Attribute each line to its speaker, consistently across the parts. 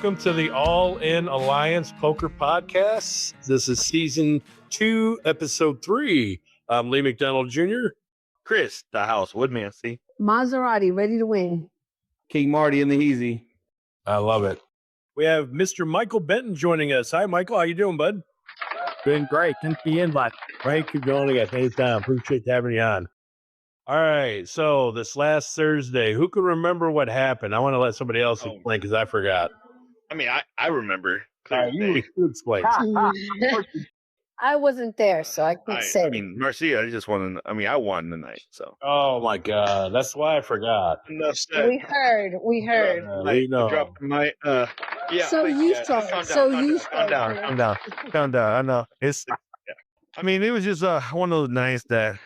Speaker 1: welcome to the All In Alliance Poker Podcast. This is season 2, episode 3. I'm Lee McDonald Jr.
Speaker 2: Chris, the house Woodman, see?
Speaker 3: Maserati, ready to win.
Speaker 4: King Marty and the Easy.
Speaker 1: I love it. We have Mr. Michael Benton joining us. Hi, Michael. How you doing, bud?
Speaker 5: Doing great. Thanks for the invite.
Speaker 1: Thank you for joining us. Anytime. Appreciate having you on. All right. So this last Thursday, who can remember what happened? I want to let somebody else explain because I forgot.
Speaker 2: I mean, I remember.
Speaker 1: You explain.
Speaker 3: I wasn't there, so I can't say.
Speaker 2: I mean, Marcia, I won the night, so.
Speaker 1: Oh, my God. That's why I forgot.
Speaker 2: Enough said.
Speaker 3: We heard.
Speaker 1: You know.
Speaker 2: Dropped my, yeah.
Speaker 3: So you saw it.
Speaker 6: Calm down. I know. I mean, it was just one of those nights that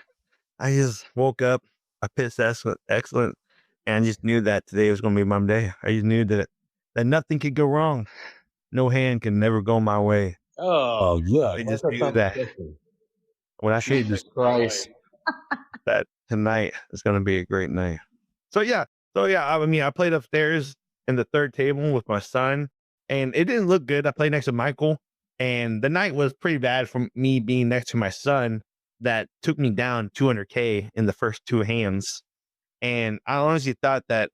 Speaker 6: I just woke up. I pitched excellent, and I just knew that today was going to be my day. I just knew that nothing could go wrong. No hand can never go my way.
Speaker 1: Oh, look.
Speaker 6: I just knew that. When I showed this Christ, that tonight is going to be a great night. So yeah. I mean, I played upstairs in the third table with my son, and it didn't look good. I played next to Michael, and the night was pretty bad from me being next to my son. That took me down 200K in the first 2 hands, and I honestly thought that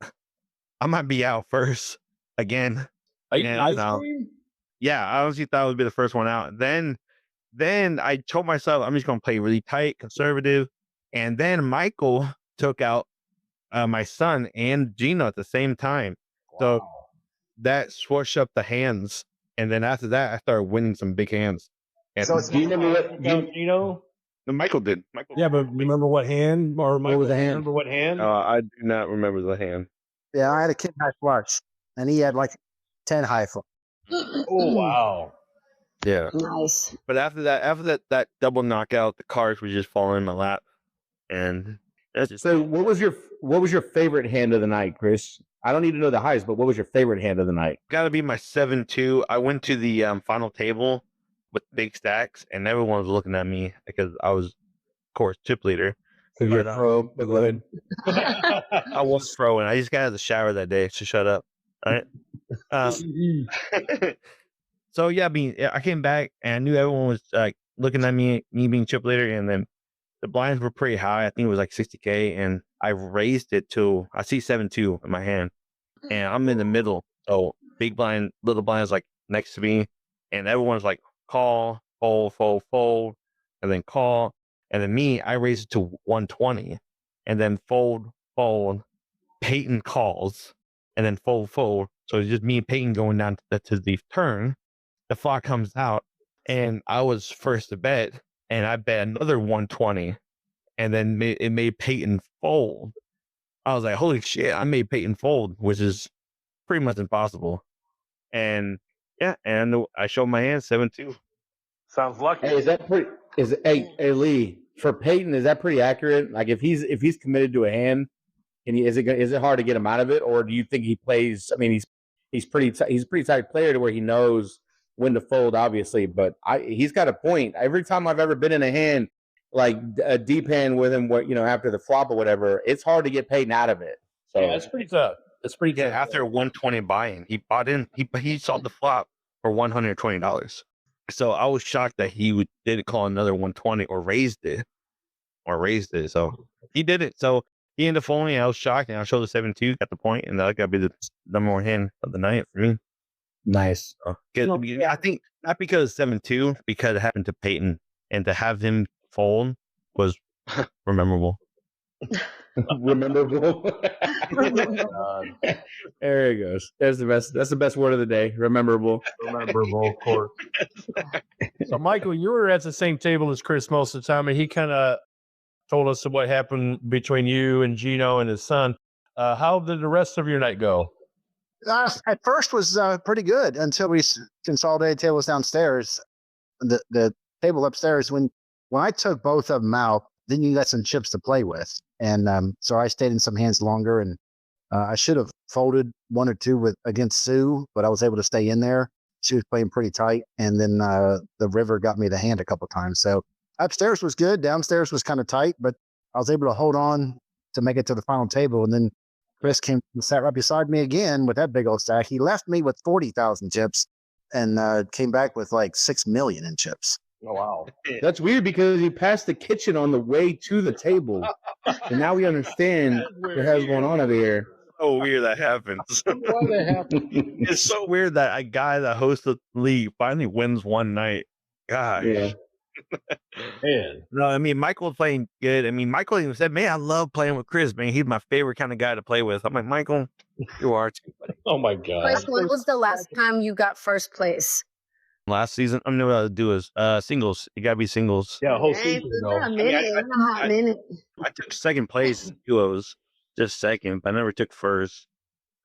Speaker 6: I might be out first again. Yeah, I honestly thought it would be the first one out. Then I told myself I'm just going to play really tight, conservative. And then Michael took out my son and Gino at the same time. Wow. So that swashed up the hands. And then after that, I started winning some big hands. And
Speaker 4: So do you remember what
Speaker 1: Gino?
Speaker 2: No, Michael did.
Speaker 1: Yeah, but remember what hand? Or
Speaker 4: What was the hand?
Speaker 1: Remember what hand?
Speaker 2: I do not remember the hand.
Speaker 5: Yeah, I had a kid high flush, and he had like 10 high flush.
Speaker 1: Oh, wow.
Speaker 6: yeah.
Speaker 3: Nice.
Speaker 6: But after that double knockout, the cards were just falling in my lap. And that's just
Speaker 4: So what was your favorite hand of the night, Chris? I don't need to know the highs, but what was your favorite hand of the night?
Speaker 6: got to be my 7-2. I went to the final table with big stacks, and everyone was looking at me because I was, of course, chip leader.
Speaker 4: Because you're a pro, beloved.
Speaker 6: I was throwing. I just got out of the shower that day, so shut up. All right. So yeah, I came back and I knew everyone was like looking at me being chip leader, and then the blinds were pretty high. I think it was like 60K, and I raised it to I see 7-2 in my hand, and I'm in the middle. So big blind, little blind is like next to me, and everyone's like call, fold, and then call, and then me, I raised it to 120, and then fold. Peyton calls, and then fold. So it's just me and Peyton going down to the turn. The flop comes out, and I was first to bet, and I bet another 120, and then it made Peyton fold. I was like, holy shit, I made Peyton fold, which is pretty much impossible. And yeah, and I showed my hand 7-2.
Speaker 1: Sounds lucky.
Speaker 4: Hey, is that pretty? Hey Lee, for Peyton, is that pretty accurate? Like if he's committed to a hand, is it hard to get him out of it, or do you think he plays? I mean, he's a pretty tight player to where he knows when to fold, obviously. But he's got a point. Every time I've ever been in a hand, like a deep hand with him, after the flop or whatever, it's hard to get Peyton out of it. So
Speaker 1: yeah, it's pretty tough. It's pretty tough.
Speaker 6: After 120 buy-in, he bought in. He saw the flop for $120. So I was shocked that he didn't call another 120 or raised it. So he did it. So he ended up folding. I was shocked, and I showed the 7-2, got the point, and that got to be the number one hand of the night for me.
Speaker 4: nice.
Speaker 6: I think not because 7-2, because it happened to Peyton, and to have him fold was memorable.
Speaker 4: Rememberable. There it goes. There's the best. That's the best word of the day. Rememberable.
Speaker 1: Memorable, of course. So, Michael, you were at the same table as Chris most of the time, and he kind of told us what happened between you and Gino and his son. How did the rest of your night go?
Speaker 5: At first was pretty good until we consolidated tables downstairs. The table upstairs, when I took both of them out, then you got some chips to play with. And so I stayed in some hands longer, and I should have folded 1 or 2 against Sue, but I was able to stay in there. She was playing pretty tight, and then the river got me the hand a couple times. So upstairs was good. Downstairs was kind of tight, but I was able to hold on to make it to the final table. And then Chris came and sat right beside me again with that big old stack. He left me with 40,000 chips and came back with like 6 million in chips.
Speaker 1: Oh wow.
Speaker 4: That's weird because he passed the kitchen on the way to the table, and now we understand what the hell's going on over here.
Speaker 6: So weird that happens.
Speaker 1: Why the hell?
Speaker 6: It's so weird that a guy that hosts the league finally wins one night. God.
Speaker 4: Yeah.
Speaker 1: Man.
Speaker 6: No, I mean, Michael playing good. I mean, Michael even said, man, I love playing with Chris, man. He's my favorite kind of guy to play with. I'm like, Michael, you are too.
Speaker 1: Oh my God.
Speaker 3: Chris, when was the last time you got first place?
Speaker 6: Last season, I'm gonna know what to do is singles. You gotta be singles.
Speaker 1: Yeah, a whole
Speaker 3: Hey,
Speaker 1: season
Speaker 3: it's
Speaker 1: ago.
Speaker 3: been a minute. It's been a hot minute.
Speaker 6: I took second place in duos, just second, but I never took first.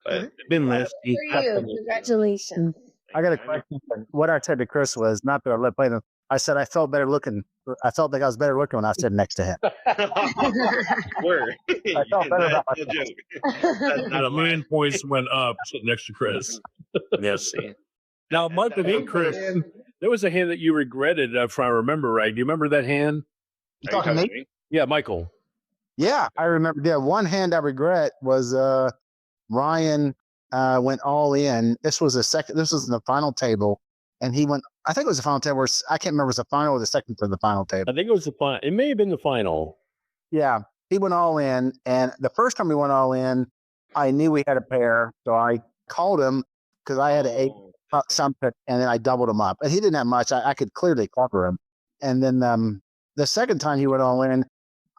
Speaker 6: But it's been listy.
Speaker 3: For you. Congratulations.
Speaker 5: I got a question. What I said to Chris was not that I let play them. I said I felt better looking. I felt like I was better looking when I stood next to him.
Speaker 2: Word.
Speaker 5: I felt better about
Speaker 2: That's no
Speaker 5: myself.
Speaker 2: joke. That's not
Speaker 1: The
Speaker 2: a lie.
Speaker 1: million points went up sitting next to Chris.
Speaker 6: Yes.
Speaker 1: Now, month of ink, Chris, there was a hand that you regretted, if I remember right. Do you remember that hand?
Speaker 2: Are you talking to me?
Speaker 1: Yeah, Michael.
Speaker 5: Yeah, I remember. Yeah, one hand I regret was Ryan went all in. This was This was in the final table, and he went. I think it was the final table. I can't remember if it was the final or the second for the final table.
Speaker 1: I think it was the final. It may have been the final.
Speaker 5: Yeah, he went all in, and the first time he went all in, I knew we had a pair, so I called him because I had an 8 something, and then I doubled him up, and he didn't have much. I could clearly cover him, and then the second time he went all in,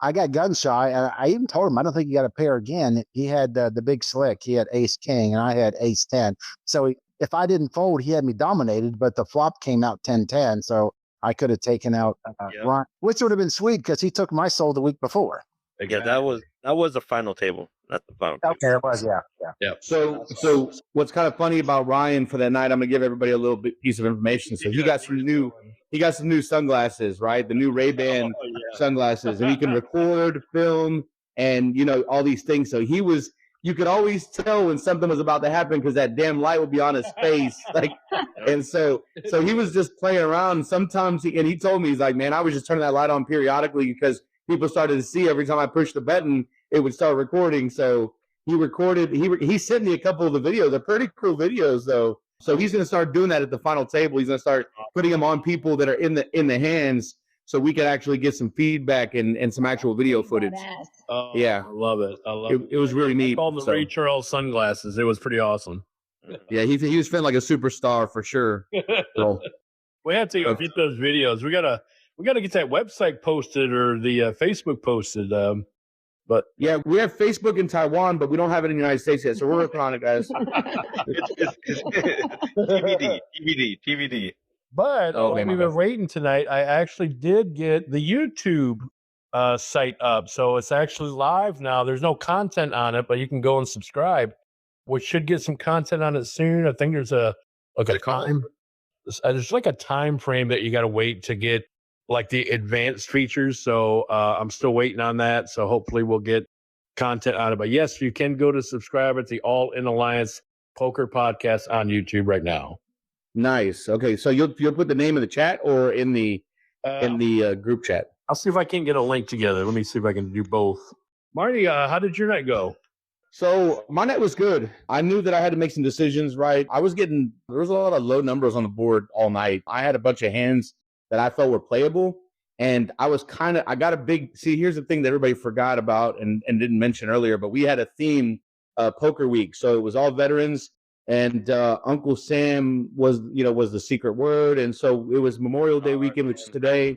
Speaker 5: I got gun shy, and I even told him I don't think he got a pair again. He had the big slick. He had ace king, and I had ace 10. So if I didn't fold, he had me dominated, but the flop came out 10-10, so I could have taken out Ryan, which would have been sweet because he took my soul the week before.
Speaker 6: Yeah, that was the final table, not the final.
Speaker 5: Okay, it was, yeah.
Speaker 4: So what's kind of funny about Ryan for that night? I'm gonna give everybody a little piece of information. So he got some new sunglasses, right? The new Ray-Ban sunglasses, and he can record, film, and all these things. So you could always tell when something was about to happen because that damn light would be on his face, and so he was just playing around. Sometimes he told me, he's like, man, I was just turning that light on periodically because people started to see every time I pushed the button, it would start recording. So he recorded. He sent me a couple of the videos. They're pretty cool videos, though. So he's going to start doing that at the final table. He's going to start putting them on people that are in the hands, so we can actually get some feedback and some actual video footage.
Speaker 1: Oh,
Speaker 4: Yeah.
Speaker 1: I love it. I love
Speaker 4: It was really neat.
Speaker 1: I called the
Speaker 4: So,
Speaker 1: Ray Charles sunglasses. It was pretty awesome.
Speaker 4: yeah, he was feeling like a superstar for sure. So,
Speaker 1: We have to get those videos. We gotta get that website posted or the Facebook posted. But
Speaker 4: yeah, we have Facebook in Taiwan, but we don't have it in the United States yet. So we're working on it, guys.
Speaker 2: TBD.
Speaker 1: But
Speaker 4: Oh,
Speaker 1: while
Speaker 4: man,
Speaker 1: we
Speaker 4: my
Speaker 1: were waiting tonight, I actually did get the YouTube site up. So it's actually live now. There's no content on it, but you can go and subscribe. We should get some content on it soon. I think there's a time. There's like a time frame that you got to wait to get like the advanced features. So I'm still waiting on that. So hopefully we'll get content on it. But yes, you can go to subscribe at the All In Alliance Poker Podcast on YouTube right now.
Speaker 4: Nice. Okay, so you'll put the name in the chat or in the group chat.
Speaker 1: I'll see if I can get a link together. Let me see if I can do both. Marty, how did your night go?
Speaker 4: So my night was good. I knew that I had to make some decisions, right? There was a lot of low numbers on the board all night. I had a bunch of hands that I felt were playable. And I got a big, here's the thing that everybody forgot about and didn't mention earlier, but we had a theme poker week. So it was all veterans and Uncle Sam was the secret word. And so it was Memorial Day weekend, which is today.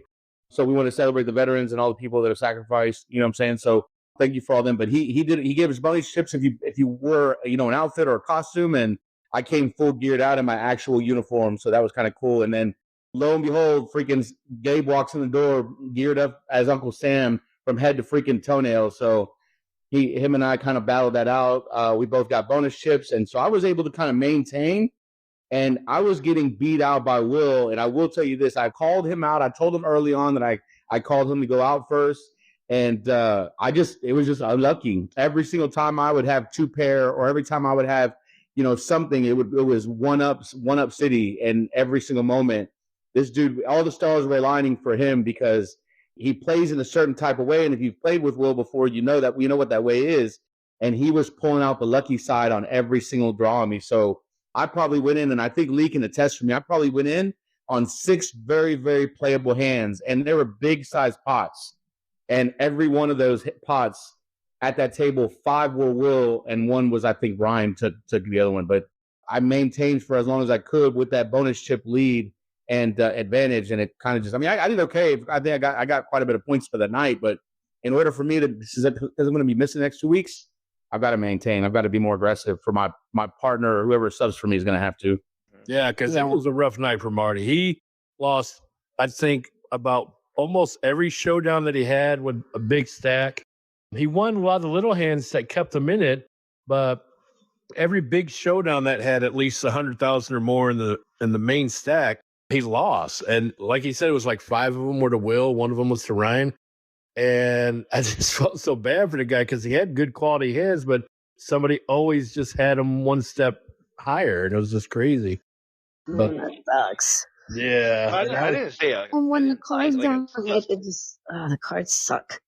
Speaker 4: So we want to celebrate the veterans and all the people that have sacrificed, you know what I'm saying? So thank you for all them. But he gave us bonus chips if you were, an outfit or a costume. And I came full geared out in my actual uniform. So that was kind of cool. And then lo and behold, freaking Gabe walks in the door geared up as Uncle Sam from head to freaking toenail. So him and I kind of battled that out. We both got bonus chips. And so I was able to kind of maintain. And I was getting beat out by Will. And I will tell you this, I called him out. I told him early on that I called him to go out first. And it was just unlucky. Every single time I would have two pair, or every time I would have, something, it was one up city. And every single moment, this dude, all the stars were aligning for him because he plays in a certain type of way. And if you've played with Will before, you know what that way is. and he was pulling out the lucky side on every single draw on me. So I probably went in, and I think Lee can attest for me. I probably went in on 6 very, very playable hands, and they were big size pots. And every one of those pots at that table, 5 were Will, and 1 was, I think, Ryan took the other one. But I maintained for as long as I could with that bonus chip lead and advantage, and it kind of just, I mean, I did okay. I think I got quite a bit of points for the night, but in order for me to, because I'm going to be missing the next 2 weeks, I've got to maintain. I've got to be more aggressive for my partner or whoever subs for me is going to have to.
Speaker 1: Yeah, because that was a rough night for Marty. He lost, I think, about almost every showdown that he had with a big stack. He won a lot of the little hands that kept him in it, but every big showdown that had at least 100,000 or more in the main stack, he lost. And like he said, it was like 5 of them were to Will, 1 of them was to Ryan. And I just felt so bad for the guy because he had good quality hands, but somebody always just had him one step higher, and it was just crazy. But
Speaker 3: That sucks.
Speaker 2: Yeah. I didn't say
Speaker 3: And when the cards
Speaker 2: like
Speaker 3: don't hit, it just the cards suck.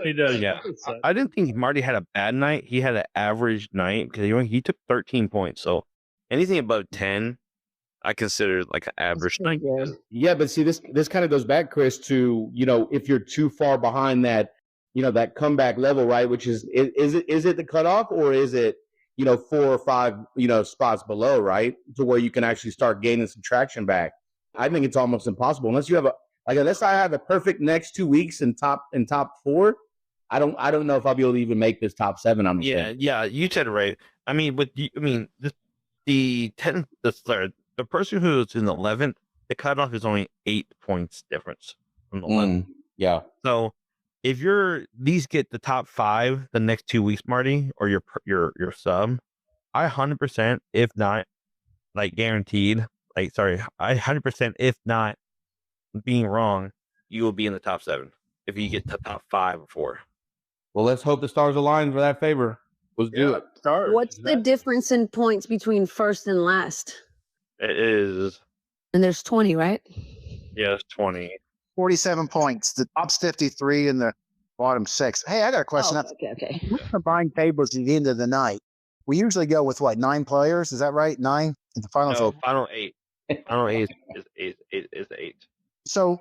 Speaker 1: he does.
Speaker 6: Yeah. I didn't think Marty had a bad night. He had an average night because he took 13 points. So anything above 10, I consider like an average night.
Speaker 4: Yeah, but see, this kind of goes back, Chris, to, if you're too far behind that, that comeback level, right? Which is it the cutoff, or is it, 4 or 5, spots below, right? To where you can actually start gaining some traction back. I think it's almost impossible unless you have unless I have a perfect next 2 weeks in top 4. I don't know if I'll be able to even make this top 7.
Speaker 6: Yeah, you said it right. I mean, the person who's in 11th, the cutoff is only 8 points difference from the 11th.
Speaker 4: Yeah.
Speaker 6: So if you're these get the top 5 the next 2 weeks, Marty, or your sub, I 100%, if not like guaranteed, I 100%, if not being wrong, you will be in the top 7 if you get to top 5 or 4.
Speaker 4: Well, let's hope the stars align for that favor. Let's do it.
Speaker 3: What's the difference in points between first and last?
Speaker 6: It is.
Speaker 3: And there's 20, right?
Speaker 6: Yeah, it's 20.
Speaker 5: 47 points. The top's 53 and the bottom 6. Hey, I got a question.
Speaker 3: Okay.
Speaker 5: We combine tables at the end of the night. We usually go with 9 players. Is that right? 9 at the final.
Speaker 6: No, final 8. Final 8 is 8.
Speaker 5: So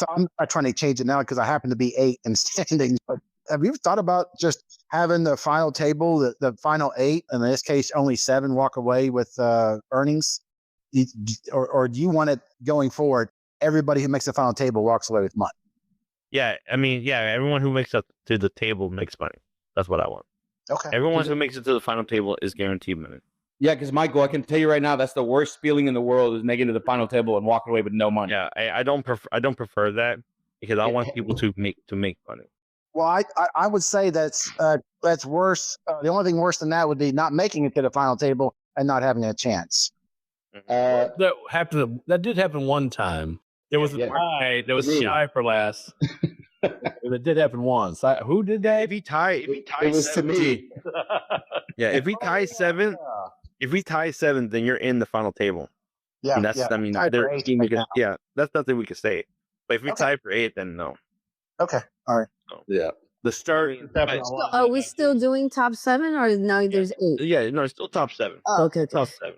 Speaker 5: I'm not trying to change it now because I happen to be 8 in standings. But have you thought about just having the final table, the final 8, in this case, only 7 walk away with earnings? Or do you want it going forward? Everybody who makes the final table walks away with money.
Speaker 6: Yeah, I mean, everyone who makes it to the table makes money. That's what I want.
Speaker 5: Okay.
Speaker 6: Everyone who makes it to the final table is guaranteed money.
Speaker 4: Yeah, because Michael, I can tell you right now, that's the worst feeling in the world, is making it to the final table and walking away with no money.
Speaker 6: Yeah, I don't prefer that because I want people to make money.
Speaker 5: Well, I would say that's worse. The only thing worse than that would be not making it to the final table and not having a chance.
Speaker 1: That did happen one time. There was a tie that was shy for last. It did happen once. Who did that?
Speaker 6: If he tie,
Speaker 4: It was to me.
Speaker 6: yeah. If we tie 7, then you're in the final table.
Speaker 5: Yeah,
Speaker 6: And that's
Speaker 5: yeah.
Speaker 6: I mean,
Speaker 5: Tied for 8 right now.
Speaker 6: yeah, that's nothing we can say. But if we
Speaker 5: Okay.
Speaker 6: tie for 8, then no.
Speaker 5: Okay, all right.
Speaker 4: Yeah.
Speaker 1: The start.
Speaker 3: Are we still doing top 7 or no? There's 8.
Speaker 6: Yeah, no, it's still top 7.
Speaker 3: Oh, okay.
Speaker 6: Top 7.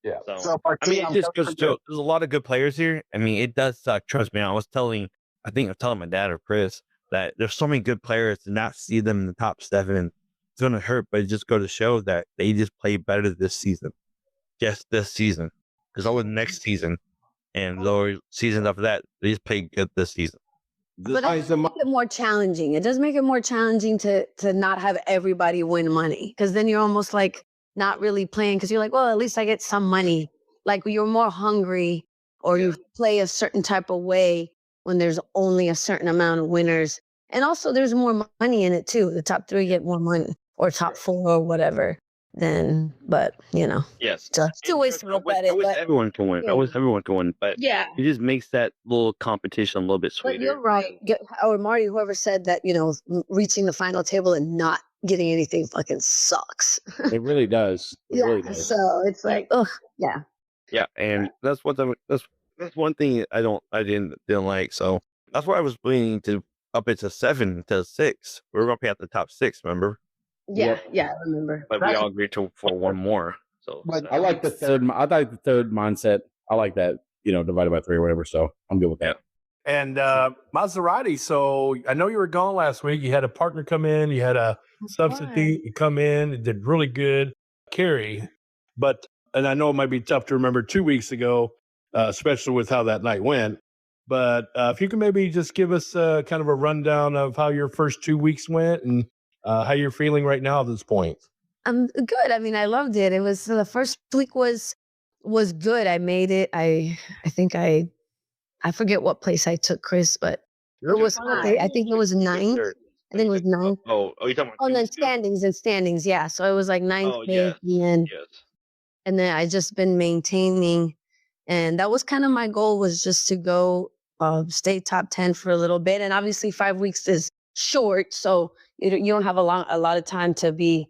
Speaker 4: Yeah.
Speaker 6: So I mean, it just goes to there's a lot of good players here. I mean, it does suck. Trust me. I was telling my dad or Chris that there's so many good players to not see them in the top 7. It's gonna hurt, but it just go to show that they just play better this season, just this season. Because over the next season and the seasons after that, they just play good this season.
Speaker 3: But it does make it more challenging. It does make it more challenging to not have everybody win money, because then you're almost like not really playing because you're like, well, at least I get some money. Like you're more hungry, or you play a certain type of way when there's only a certain amount of winners. And also there's more money in it too. The top 3 get more money, or top 4 or whatever. Then, but
Speaker 6: Yes.
Speaker 3: two ways to look at it.
Speaker 6: I wish everyone can win. I wish everyone can win, but
Speaker 3: Yeah.
Speaker 6: it just makes that little competition a little bit sweeter.
Speaker 3: But you're right. Or Marty, whoever said that, reaching the final table and not getting anything fucking sucks.
Speaker 4: It really does. It really does.
Speaker 3: So it's like, ugh, yeah.
Speaker 6: Yeah, and that's one thing I didn't like. So that's why I was planning to up it to 7 to 6. We were gonna pay out the top 6, remember?
Speaker 3: Yeah, I remember.
Speaker 6: But we all agreed for one more. So
Speaker 5: But
Speaker 4: I like the third. I like the third mindset. I like that. Divided by 3 or whatever. So I'm good with that.
Speaker 1: And Maserati. So I know you were gone last week. You had a partner come in. You had a substitute come in. It did really good. Carrie, and I know it might be tough to remember 2 weeks ago, especially with how that night went. But if you can maybe just give us kind of a rundown of how your first 2 weeks went and how you're feeling right now at this point.
Speaker 3: I'm good. I mean, I loved it. It was the first week was good. I made it. I think I forget what place I took, Chris, but it was high. I think it was 9th. I think it was 9th.
Speaker 2: Oh, you talking about?
Speaker 3: Oh, then standings. Yeah. So it was like 9th,
Speaker 2: Oh,
Speaker 3: 8th,
Speaker 2: yes.
Speaker 3: and
Speaker 2: Yes.
Speaker 3: and then I just been maintaining, and that was kind of my goal, was just to go stay top 10 for a little bit. And obviously 5 weeks is short, so you don't have a lot of time to be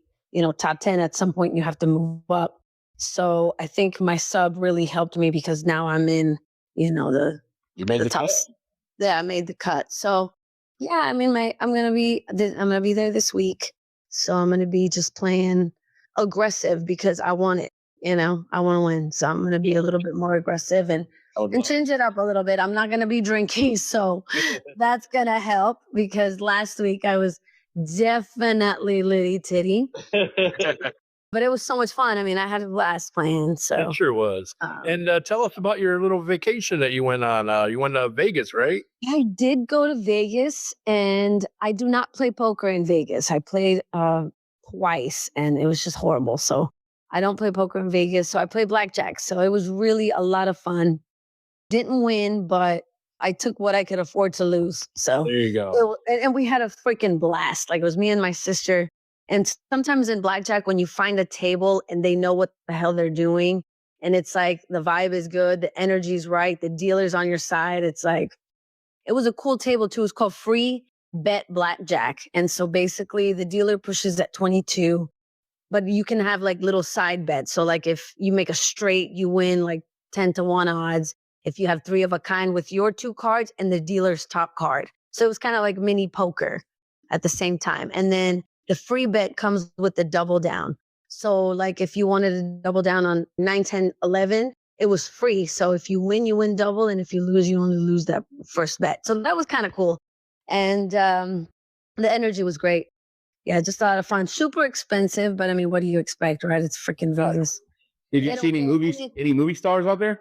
Speaker 3: top 10. At some point you have to move up. So I think my sub really helped me, because now I'm in
Speaker 4: You made the
Speaker 3: top.
Speaker 4: cut?
Speaker 3: Yeah, I made the cut. So yeah, I mean, I'm gonna be there this week. So I'm gonna be just playing aggressive, because I want it. I want to win. So I'm gonna be a little bit more aggressive and change it up a little bit. I'm not gonna be drinking, so that's gonna help, because last week I was definitely litty titty. But it was so much fun. I mean, I had a blast playing. So
Speaker 1: It sure was. And tell us about your little vacation that you went on. You went to Vegas, right?
Speaker 3: I did go to Vegas, and I do not play poker in Vegas. I played twice, and it was just horrible. So I don't play poker in Vegas. So I play blackjack. So it was really a lot of fun. Didn't win, but I took what I could afford to lose. So
Speaker 1: There you go.
Speaker 3: and we had a freaking blast. Like, it was me and my sister. And sometimes in blackjack, when you find a table and they know what the hell they're doing, and it's like the vibe is good, the energy's right, the dealer's on your side, it's like, it was a cool table too. It's called Free Bet Blackjack. And so basically the dealer pushes at 22, but you can have like little side bets. So like if you make a straight, you win like 10-1 odds. If you have 3 of a kind with your 2 cards and the dealer's top card. So it was kind of like mini poker at the same time. And then the free bet comes with the double down. So like if you wanted to double down on 9, 10, 11, it was free. So if you win double. And if you lose, you only lose that first bet. So that was kind of cool. And the energy was great. Yeah, just a lot of fun. Super expensive, but I mean, what do you expect, right? It's freaking Vegas.
Speaker 4: Did you see any movie stars out there?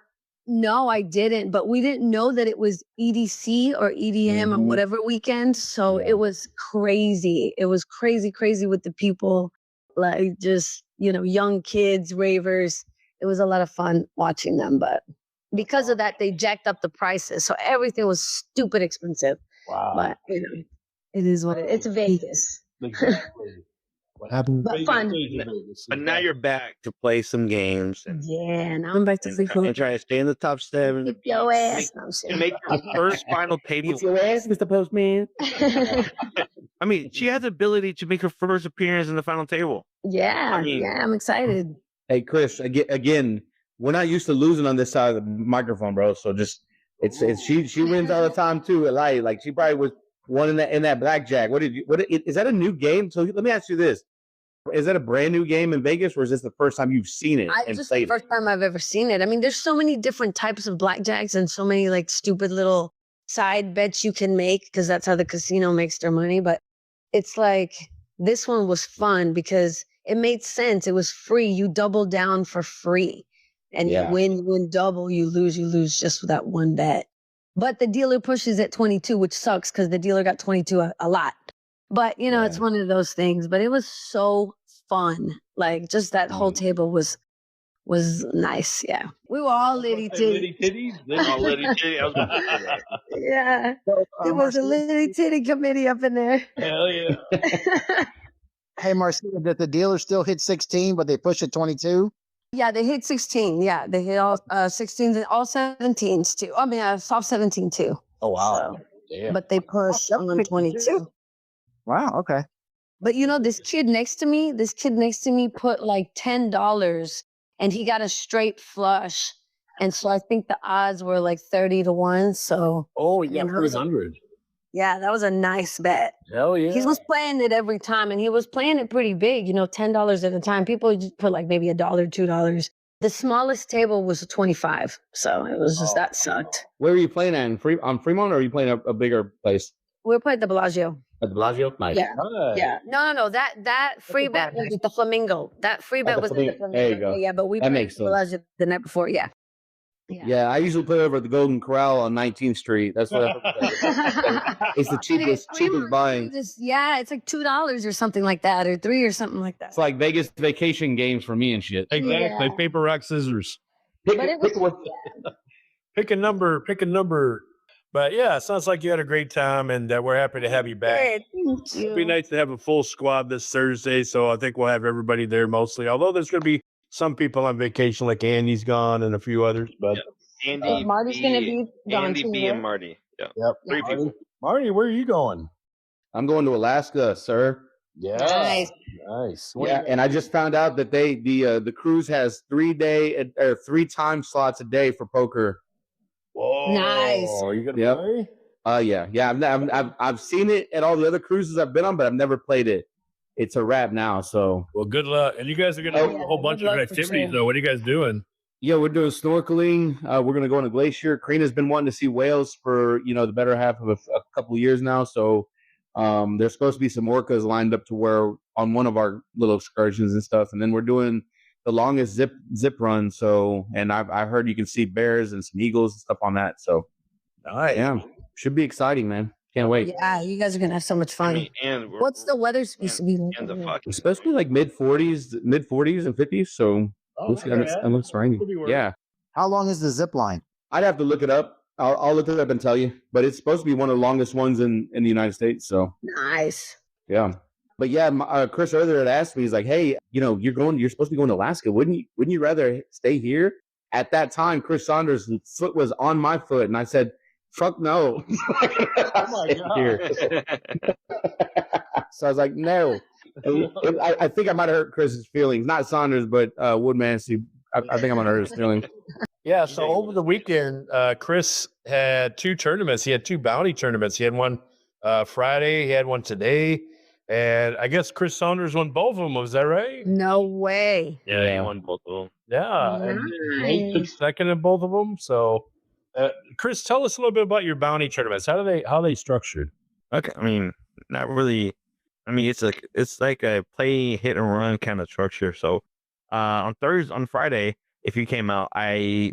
Speaker 3: No, I didn't. But we didn't know that it was EDC or EDM or whatever weekend. So it was crazy. It was crazy with the people, like just, young kids, ravers. It was a lot of fun watching them. But because of that, they jacked up the prices. So everything was stupid expensive.
Speaker 4: Wow.
Speaker 3: But, it is what it is. It's Vegas.
Speaker 4: Exactly. What happened?
Speaker 3: But fun.
Speaker 6: But now you're back to play some games and
Speaker 3: Now I'm back to sleep.
Speaker 6: and try to stay in the top 7.
Speaker 3: Keep your ass. No, I'm
Speaker 6: And
Speaker 3: serious.
Speaker 6: make your first final table.
Speaker 4: Get your ass, Mr. Postman.
Speaker 6: I mean, she has the ability to make her first appearance in the final table.
Speaker 3: Yeah, I'm excited.
Speaker 4: Hey, Chris, again, we're not used to losing on this side of the microphone, bro. So just it's she wins all the time too. Like she probably was one in that blackjack. Is that a new game? So let me ask you this. Is that a brand new game in Vegas, or is this the first time you've seen it?
Speaker 3: It's just the first time I've ever seen it. I mean, there's so many different types of blackjacks and so many like stupid little side bets you can make, because that's how the casino makes their money. But it's like, this one was fun because it made sense. It was free. You double down for free. And you win double, you lose just with that one bet. But the dealer pushes at 22, which sucks because the dealer got 22 a lot. But, it's one of those things. But it was so fun. Like, just that whole table was nice. Yeah. We were all litty titty.
Speaker 2: All litty titty. I was gonna say that.
Speaker 3: Yeah. It was a litty titty committee up in there.
Speaker 2: Hell yeah.
Speaker 5: Hey, Marcia, did the dealer still hit 16, but they pushed at 22?
Speaker 3: Yeah, they hit 16. Yeah, they hit all 16s and all 17s too. I mean, soft 17 too.
Speaker 4: Oh, wow.
Speaker 3: So, but they pushed on 22.
Speaker 5: Wow, okay.
Speaker 3: But this kid next to me put like $10 and he got a straight flush. And so I think the odds were like 30-1. So
Speaker 4: Oh, yeah, 300.
Speaker 3: Yeah, that was a nice bet.
Speaker 1: Hell yeah.
Speaker 3: He was playing it every time, and he was playing it pretty big, $10 at a time. People just put like maybe $1, $2. The smallest table was 25, so it was just that sucked.
Speaker 4: Where were you playing at? On Fremont, or are you playing a bigger place?
Speaker 3: We were playing at the Bellagio.
Speaker 4: At the Bellagio? Nice.
Speaker 3: Yeah.
Speaker 1: Nice.
Speaker 3: Yeah. No. That free bet was at the Flamingo. That free bet
Speaker 4: the
Speaker 3: was at the
Speaker 4: Flamingo.
Speaker 3: Flamingo.
Speaker 4: There you go.
Speaker 3: Yeah, but we
Speaker 4: That
Speaker 3: played
Speaker 4: makes
Speaker 3: at the Bellagio the night before. Yeah.
Speaker 4: Yeah, I usually play over at the Golden Corral on 19th Street. That's what it's the cheapest buying.
Speaker 3: Yeah, it's like $2 or something like that, or $3 or something like that.
Speaker 4: It's like Vegas vacation games for me and shit.
Speaker 1: Exactly.
Speaker 3: Yeah.
Speaker 1: Paper, rock, scissors.
Speaker 3: But it was,
Speaker 1: Pick a number. But yeah, it sounds like you had a great time, and we're happy to have you back.
Speaker 3: Hey, thank
Speaker 1: It'd be
Speaker 3: you.
Speaker 1: nice to have a full squad this Thursday, so I think we'll have everybody there mostly. Although there's going to be some people on vacation, like Andy's gone and a few others. But
Speaker 2: Andy,
Speaker 3: Marty's gonna be gone
Speaker 2: Andy
Speaker 3: too,
Speaker 2: B,
Speaker 3: right?
Speaker 2: and Marty. Yeah,
Speaker 1: yep.
Speaker 2: 3 people.
Speaker 1: Marty, where are you going?
Speaker 4: I'm going to Alaska, sir.
Speaker 1: Yeah,
Speaker 3: Nice.
Speaker 1: nice.
Speaker 4: Yeah, and I just found out that the cruise has 3 time slots a day for poker.
Speaker 1: Whoa,
Speaker 3: Nice.
Speaker 1: Are you gonna
Speaker 4: Yep.
Speaker 1: play?
Speaker 4: Yeah. I've seen it at all the other cruises I've been on, but I've never played it. It's a wrap now, so
Speaker 1: Well, good luck. And you guys are gonna do a whole bunch
Speaker 3: good
Speaker 1: of
Speaker 3: luck for
Speaker 1: activities,
Speaker 3: sure.
Speaker 1: though. What are you guys doing?
Speaker 4: yeah, we're doing snorkeling. We're gonna go on a glacier. Karina's been wanting to see whales for the better half of a couple of years now. So there's supposed to be some orcas lined up to where on one of our little excursions and stuff, and then we're doing the longest zip run. So, and I heard you can see bears and some eagles and stuff on that. So
Speaker 1: Nice.
Speaker 4: yeah, should be exciting, man. Can't wait.
Speaker 3: Yeah, you guys are gonna have so much
Speaker 2: I
Speaker 3: fun.
Speaker 2: mean, and
Speaker 3: What's the weather supposed to be like?
Speaker 2: and the fucking
Speaker 4: It's supposed to be like mid 40s and 50s. So looks
Speaker 1: okay.
Speaker 4: it looks rainy.
Speaker 1: Could be worse.
Speaker 4: Yeah,
Speaker 5: How long is the zip line?
Speaker 4: I'd have to look it up. I'll look it up and tell you. But it's supposed to be one of the longest ones in the United States. So
Speaker 3: Nice.
Speaker 4: yeah. But yeah, Chris earlier had asked me. He's like, "Hey, you're supposed to be going to Alaska. Wouldn't you rather stay here?" At that time, Chris Saunders' foot was on my foot, and I said, "Fuck no."
Speaker 1: Oh my God.
Speaker 4: Here. So I was like, "No." I think I might have hurt Chris's feelings, not Saunders, but Woodmansey. I think I'm gonna hurt his feelings.
Speaker 1: Yeah, so over the weekend, Chris had 2 tournaments. He had 2 bounty tournaments. He had one Friday, he had one today, and I guess Chris Saunders won both of them. Was that right?
Speaker 3: No way.
Speaker 2: Yeah, he won both of them.
Speaker 1: Yeah, and Nate took second in both of them. So, Chris, tell us a little bit about your bounty tournaments. How are they structured?
Speaker 6: Okay, I mean, not really. I mean, it's like a play hit and run kind of structure. So, on Friday, if you came out, I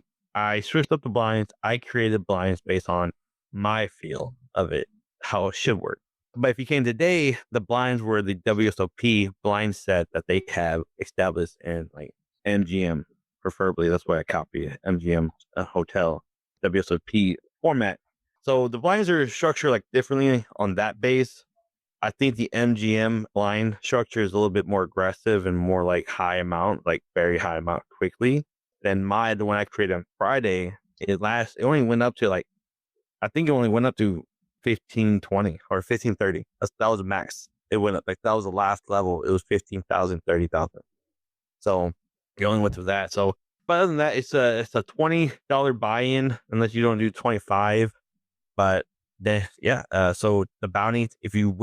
Speaker 6: switched up the blinds. I created blinds based on my feel of it, how it should work. But if you came today, the blinds were the WSOP blind set that they have established in like MGM, preferably. That's why I copied MGM hotel WSOP format. So the blinds are structured like differently on that base. I think the MGM blind structure is a little bit more aggressive and more like high amount, like very high amount quickly. Then the one I created on Friday, it only went up to like, I think it only went up to 1520 or 1530. That was the max. It went up, like that was the last level. It was 15,000, 30,000. So you only went to that. So, but other than that, it's a $20 buy-in unless you don't do 25. But then, so the bounty, if you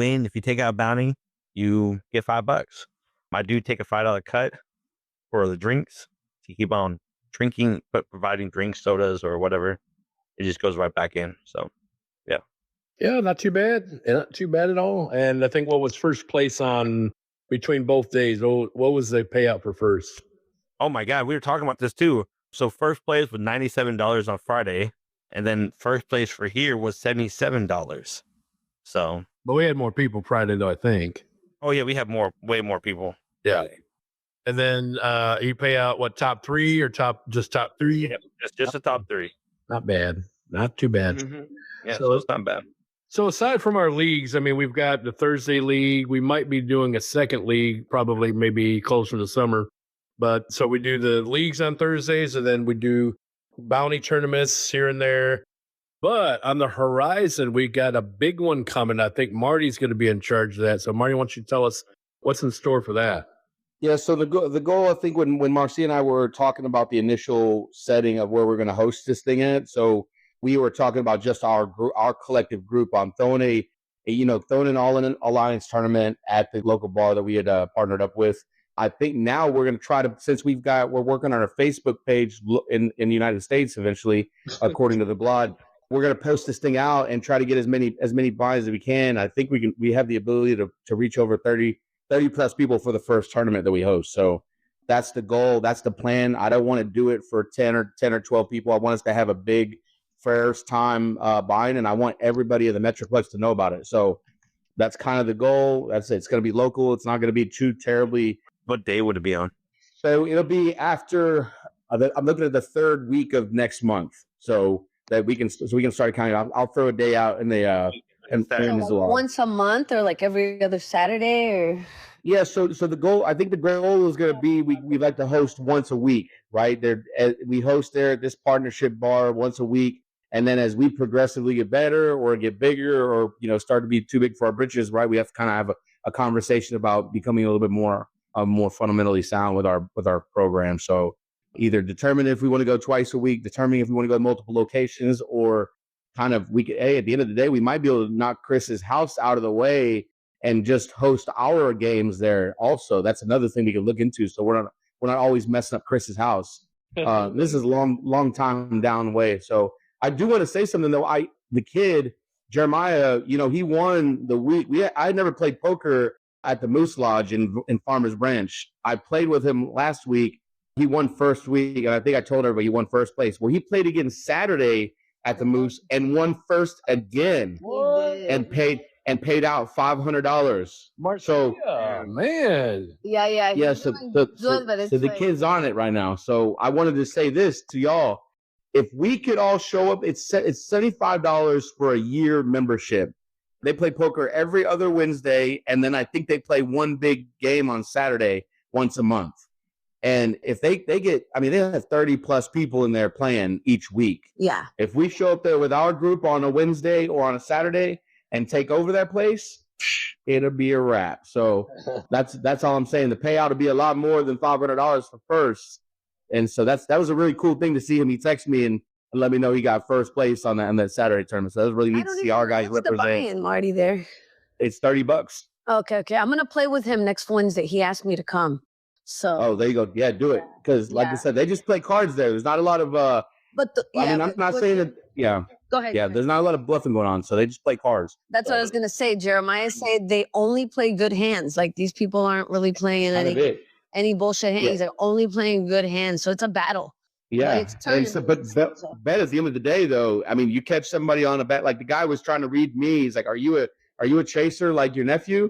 Speaker 6: take out a bounty, you get $5. I do take a $5 cut for the drinks to keep on drinking, but providing drinks, sodas, or whatever. It just goes right back in. So, yeah.
Speaker 1: Yeah, not too bad. Not too bad at all. And I think what was first place on between both days? What was the payout for first?
Speaker 6: Oh my God, we were talking about this too. So first place was $97 on Friday, and then first place for here was $77. So,
Speaker 1: but we had more people Friday though, I think.
Speaker 6: Oh yeah, we have way more people.
Speaker 1: Yeah. And then you pay out what, top 3 or top 3?
Speaker 6: Yeah, just the top 3.
Speaker 1: Not bad. Not too bad.
Speaker 6: Mm-hmm. Yeah, so it's not bad.
Speaker 1: So aside from our leagues, I mean, we've got the Thursday league. We might be doing a second league, probably maybe closer to summer. But so we do the leagues on Thursdays, and then we do bounty tournaments here and there. But on the horizon, we got a big one coming. I think Marty's going to be in charge of that. So Marty, why don't you tell us what's in store for that?
Speaker 4: Yeah, so the goal, I think, when Marcia and I were talking about the initial setting of where we're going to host this thing at, so we were talking about just our collective group. Throwing an all-in alliance tournament at the local bar that we had partnered up with. I think now we're going to try to, since we're working on our Facebook page in the United States eventually, according to the blog, we're going to post this thing out and try to get as many buys as we can. I think we have the ability to reach over 30 plus people for the first tournament that we host. So that's the goal. That's the plan. I don't want to do it for 10 or 12 people. I want us to have a big first time buying, and I want everybody in the Metroplex to know about it. So that's kind of the goal. It's going to be local. It's not going to be too terribly.
Speaker 6: What day would it be on?
Speaker 4: So it'll be after. I'm looking at the third week of next month, so that we can start counting. I'll throw a day out in the
Speaker 3: once a month or like every other Saturday or.
Speaker 4: Yeah, so the goal, I think the goal is going to be we like to host once a week, right? We host there at this partnership bar once a week, and then as we progressively get better or get bigger or start to be too big for our britches, right? We have to kind of have a conversation about becoming a little bit more fundamentally sound with our program. So either determine if we want to go twice a week, determining if we want to go to multiple locations, or kind of at the end of the day, we might be able to knock Chris's house out of the way and just host our games there. Also, that's another thing we can look into. So we're not always messing up Chris's house. This is a long time down the way. So I do want to say something though. The kid Jeremiah, he won the week. I had never played poker at the Moose Lodge in Farmers Branch. I played with him last week. He won first week, and I think I told everybody he won first place. Well, he played again Saturday at the Moose and won first again, and paid out $500. So,
Speaker 1: man,
Speaker 3: yeah.
Speaker 4: So the kid's on it right now. So I wanted to say this to y'all: if we could all show up, it's $75 for a year membership. They play poker every other Wednesday, and then I think they play one big game on Saturday once a month. And if they get, they have 30 plus people in there playing each week.
Speaker 3: Yeah.
Speaker 4: If we show up there with our group on a Wednesday or on a Saturday and take over that place, it'll be a wrap. So that's all I'm saying. The payout will be a lot more than $500 for first. And so that was a really cool thing to see him. He texted me and let me know he got first place on that Saturday tournament. So that was really neat to see our guys represent.
Speaker 3: Marty there.
Speaker 4: It's $30.
Speaker 3: Okay. I'm gonna play with him next Wednesday. He asked me to come. So
Speaker 4: there you go. Yeah, do it. Because like I said, they just play cards there. There's not a lot of I'm not saying that. Yeah.
Speaker 3: Go ahead.
Speaker 4: Yeah, there's not a lot of bluffing going on, so they just play cards.
Speaker 3: That's what I was gonna say. Jeremiah said they only play good hands. Like these people aren't really playing any bullshit hands. They're only playing good hands. So it's a battle.
Speaker 4: Yeah. But bet at the end of the day, though, you catch somebody on a bet. Like the guy was trying to read me. He's like, "Are you a chaser like your nephew?"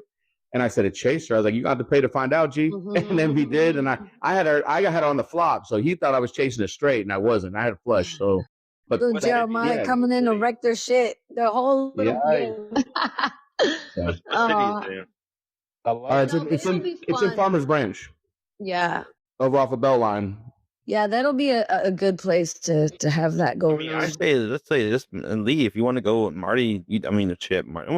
Speaker 4: And I said, "A chaser." I was like, "You got to pay to find out, G." Mm-hmm. And then he did, and I had her on the flop, so he thought I was chasing it straight, and I wasn't. I had a flush, so. But
Speaker 3: Jeremiah coming in to wreck their shit, their whole little game.
Speaker 4: It's in Farmers Branch.
Speaker 3: Yeah.
Speaker 4: Over off of Beltline.
Speaker 3: Yeah, that'll be a good place to have that going on.
Speaker 6: I say, let's say this, and Lee, if you want to go, Marty. The Chip. Marty,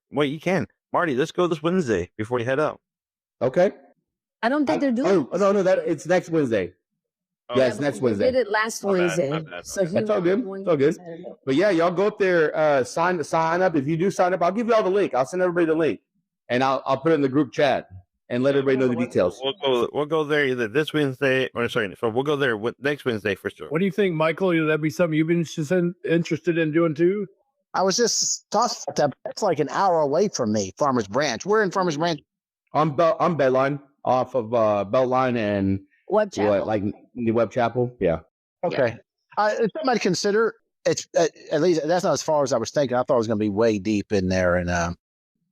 Speaker 6: wait, you can. Marty, let's go this Wednesday before you head out.
Speaker 4: Okay.
Speaker 3: I don't think they're doing.
Speaker 4: Oh no, it's next Wednesday. Yes, next Wednesday.
Speaker 3: We did it last Wednesday.
Speaker 2: My bad.
Speaker 3: So
Speaker 4: that's all good. It's all good. But yeah, y'all go up there, sign up. If you do sign up, I'll give you all the link. I'll send everybody the link, and I'll put it in the group chat and let everybody know the details.
Speaker 6: We'll go there either this Wednesday so we'll go there next Wednesday for sure.
Speaker 1: What do you think, Michael? That'd be something you've been interested in doing too?
Speaker 5: I was just talking about that. It's like an hour away from me, Farmers Branch. We're in Farmers Branch.
Speaker 4: I'm Beltline, off of Beltline and
Speaker 3: Web Chapel.
Speaker 4: Like the Web Chapel. Yeah.
Speaker 5: Okay. It's something to consider. It's at least that's not as far as I was thinking. I thought it was going to be way deep in there in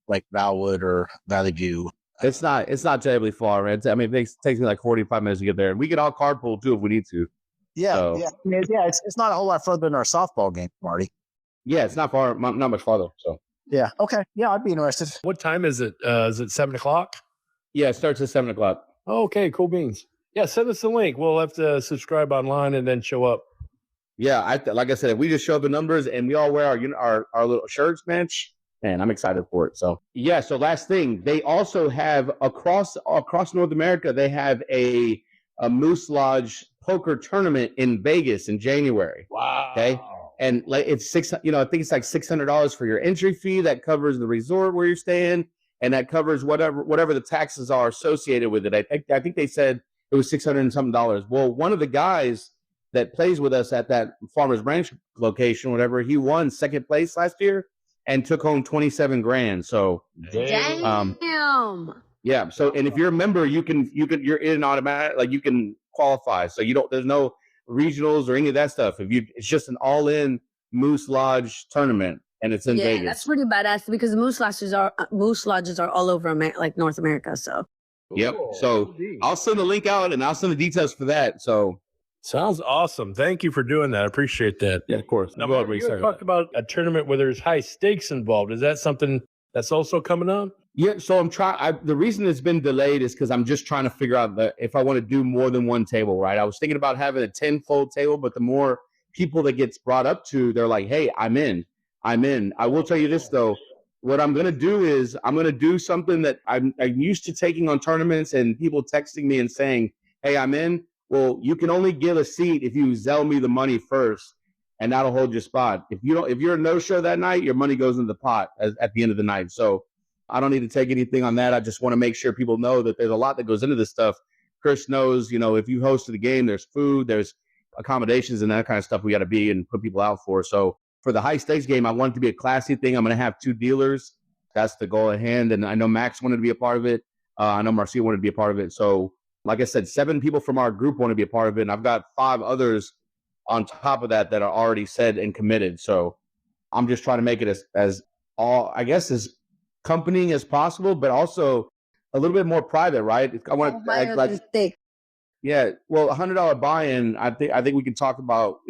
Speaker 5: like Valwood or Valley View.
Speaker 4: It's not terribly far. It takes me like 45 minutes to get there, and we can all carpool too if we need to.
Speaker 5: Yeah. It's not a whole lot further than our softball game, Marty.
Speaker 4: Yeah, it's not far, not much farther. So
Speaker 5: yeah, okay, yeah, I'd be interested.
Speaker 1: What time is it? Is it 7:00?
Speaker 4: Yeah, it starts at 7:00.
Speaker 1: Okay, cool beans. Yeah, send us the link. We'll have to subscribe online and then show up.
Speaker 4: Yeah, like I said, if we just show up the numbers and we all wear our little shirts, man, I'm excited for it. So yeah. So last thing, they also have across North America, they have a Moose Lodge poker tournament in Vegas in January.
Speaker 1: Wow.
Speaker 4: Okay. And like it's I think it's like $600 for your entry fee that covers the resort where you're staying, and that covers whatever the taxes are associated with it. I think they said it was $600 and something dollars. Well, one of the guys that plays with us at that Farmers Branch location, whatever, he won second place last year and took home 27 grand. So
Speaker 3: Damn.
Speaker 4: yeah. So, and if you're a member, you're in automatic, like you can qualify. So there's no regionals or any of that stuff. It's just an all-in Moose Lodge tournament, and it's in Vegas.
Speaker 3: That's pretty badass because the Moose Lodges are all over like North America. So.
Speaker 4: Yep. So I'll send the link out and I'll send the details for that. So
Speaker 1: sounds awesome. Thank you for doing that. I appreciate that.
Speaker 4: Yeah, of course.
Speaker 1: Now, you talked about a tournament where there's high stakes involved. Is that something that's also coming up?
Speaker 4: Yeah. So I'm trying. The reason it's been delayed is because I'm just trying to figure out if I want to do more than one table. Right. I was thinking about having a 10-fold table, but the more people that gets brought up to, they're like, "Hey, I'm in. I will tell you this though. What I'm going to do is I'm going to do something that I'm used to taking on tournaments and people texting me and saying, hey, I'm in. Well, you can only get a seat if you Zelle me the money first, and that'll hold your spot. If you're a no-show that night, your money goes in the pot at the end of the night. So I don't need to take anything on that. I just want to make sure people know that there's a lot that goes into this stuff. Chris knows, if you hosted the game, there's food, there's accommodations and that kind of stuff we got to be and put people out for. So for the high stakes game, I want it to be a classy thing. I'm going to have 2 dealers. That's the goal at hand. And I know Max wanted to be a part of it. I know Marcia wanted to be a part of it. So like I said, 7 people from our group want to be a part of it. And I've got 5 others on top of that are already said and committed. So I'm just trying to make it as accompanying as possible, but also a little bit more private, right? I want to act like yeah. Well, $100 buy-in. I think we can talk about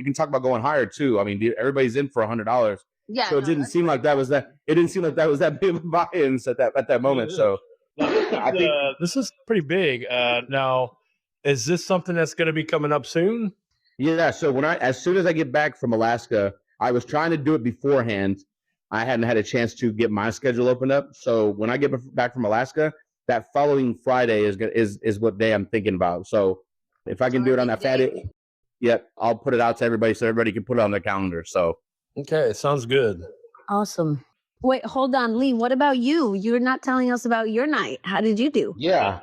Speaker 4: going higher too. I mean, everybody's in for $100.
Speaker 3: Yeah.
Speaker 4: So it didn't seem like that was that. It didn't seem like that was that big of buy-ins at that moment. So
Speaker 1: I think this is pretty big. Now, is this something that's going to be coming up soon?
Speaker 4: Yeah. So as soon as I get back from Alaska, I was trying to do it beforehand. I hadn't had a chance to get my schedule opened up. So when I get back from Alaska, that following Friday is what day I'm thinking about. So if I can do it on that Friday, I'll put it out to everybody so everybody can put it on their calendar. So
Speaker 1: okay, sounds good.
Speaker 3: Awesome. Wait, hold on, Lee. What about you? You're not telling us about your night. How did you do?
Speaker 4: Yeah.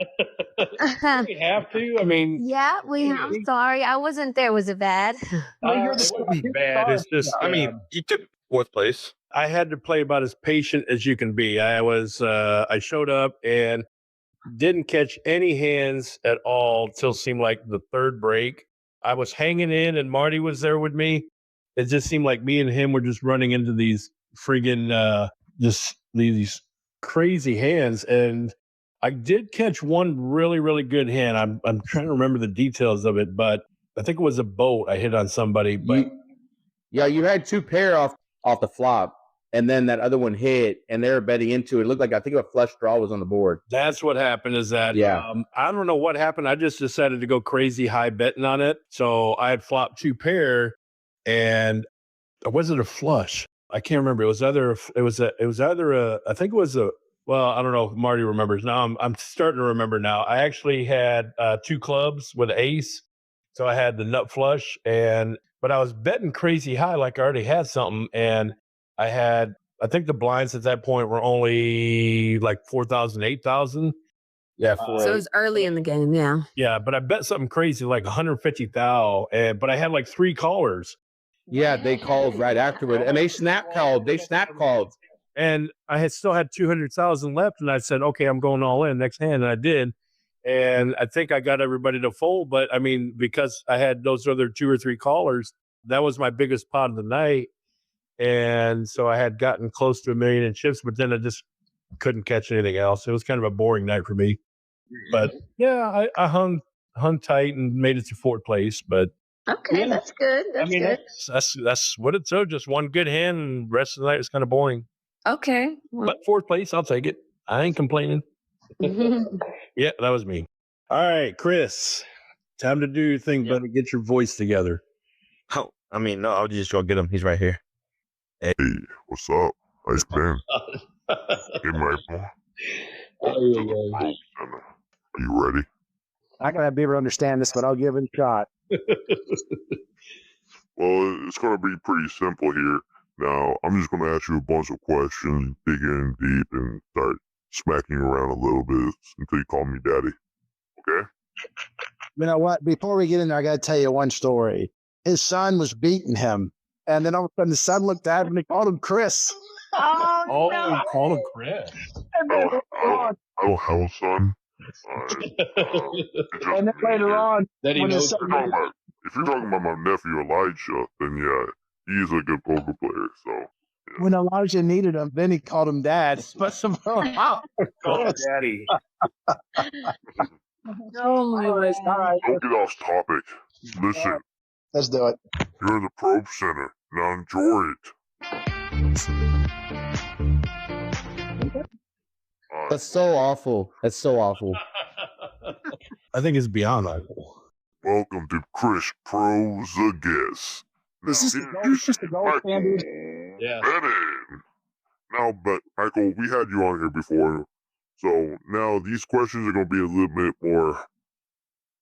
Speaker 1: We have to. I mean,
Speaker 3: yeah, I'm sorry, I wasn't there. Was it bad?
Speaker 1: It wasn't bad. It's just,
Speaker 6: you took 4th place.
Speaker 1: I had to play about as patient as you can be. I showed up and didn't catch any hands at all till seemed like the 3rd break. I was hanging in and Marty was there with me. It just seemed like me and him were just running into these friggin' just these crazy hands. And I did catch one really, really good hand. I'm trying to remember the details of it, but I think it was a boat I hit on somebody. But
Speaker 4: you had 2 pair off the flop. And then that other one hit, and they were betting into it. It looked like I think a flush draw was on the board.
Speaker 1: That's what happened. Is that I don't know what happened. I just decided to go crazy high betting on it. So I had flopped 2 pair, and was it a flush? I can't remember. It was either I think it was a. Well, I don't know if Marty remembers now. I'm starting to remember now. I actually had 2 clubs with ace, so I had the nut flush, but I was betting crazy high, like I already had something, and I think the blinds at that point were only like 4,000, 8,000.
Speaker 4: Yeah.
Speaker 3: So it was early in the game. Yeah.
Speaker 1: Yeah. But I bet something crazy, like 150,000. But I had like 3 callers.
Speaker 4: Yeah. They called right afterward and they snap called.
Speaker 1: And I still had 200,000 left. And I said, okay, I'm going all in next hand. And I did. And I think I got everybody to fold. But I mean, because I had those other 2 or 3 callers, that was my biggest pot of the night. And so I had gotten close to $1 million in chips, but then I just couldn't catch anything else. It was kind of a boring night for me. But yeah, I hung tight and made it to 4th place. But
Speaker 3: okay, that's good. That's good.
Speaker 1: That's what it took. Just one good hand, and the rest of the night was kind of boring.
Speaker 3: Okay,
Speaker 1: but 4th place, I'll take it. I ain't complaining. Yeah, that was me. All right, Chris, time to do your thing, buddy. Get your voice together.
Speaker 6: Oh, no, I'll just go get him. He's right here.
Speaker 7: Hey, what's up? How you been? Hey, Michael. Are you ready?
Speaker 5: I gotta be able to understand this, but I'll give it a shot.
Speaker 7: Well, it's going to be pretty simple here. Now, I'm just going to ask you a bunch of questions, dig in deep, and start smacking you around a little bit until you call me daddy. Okay?
Speaker 5: You know what? Before we get in there, I got to tell you one story. His son was beating him, and then all of a sudden the son looked at him and he called him Chris.
Speaker 1: Oh, no. Call him Chris.
Speaker 5: And then later on,
Speaker 7: I don't have a son.
Speaker 5: and then later on,
Speaker 1: That he
Speaker 5: when his
Speaker 1: knows.
Speaker 5: son,
Speaker 7: If you're talking about my nephew Elijah, then yeah, he's a good poker player. So
Speaker 5: when Elijah needed him, then he called him dad. But some
Speaker 1: Call him Daddy.
Speaker 3: Oh my word.
Speaker 5: all right,
Speaker 7: don't get off topic. Listen,
Speaker 5: let's do it.
Speaker 7: you're in the probe center. Now enjoy it.
Speaker 4: That's so awful. That's so awful.
Speaker 1: I think it's beyond awful.
Speaker 7: Welcome to Chris Pros the Guest.
Speaker 5: Is this the gold standard?
Speaker 1: Yeah.
Speaker 7: Bennett. Now, but Michael, we had you on here before, so now these questions are going to be a little bit more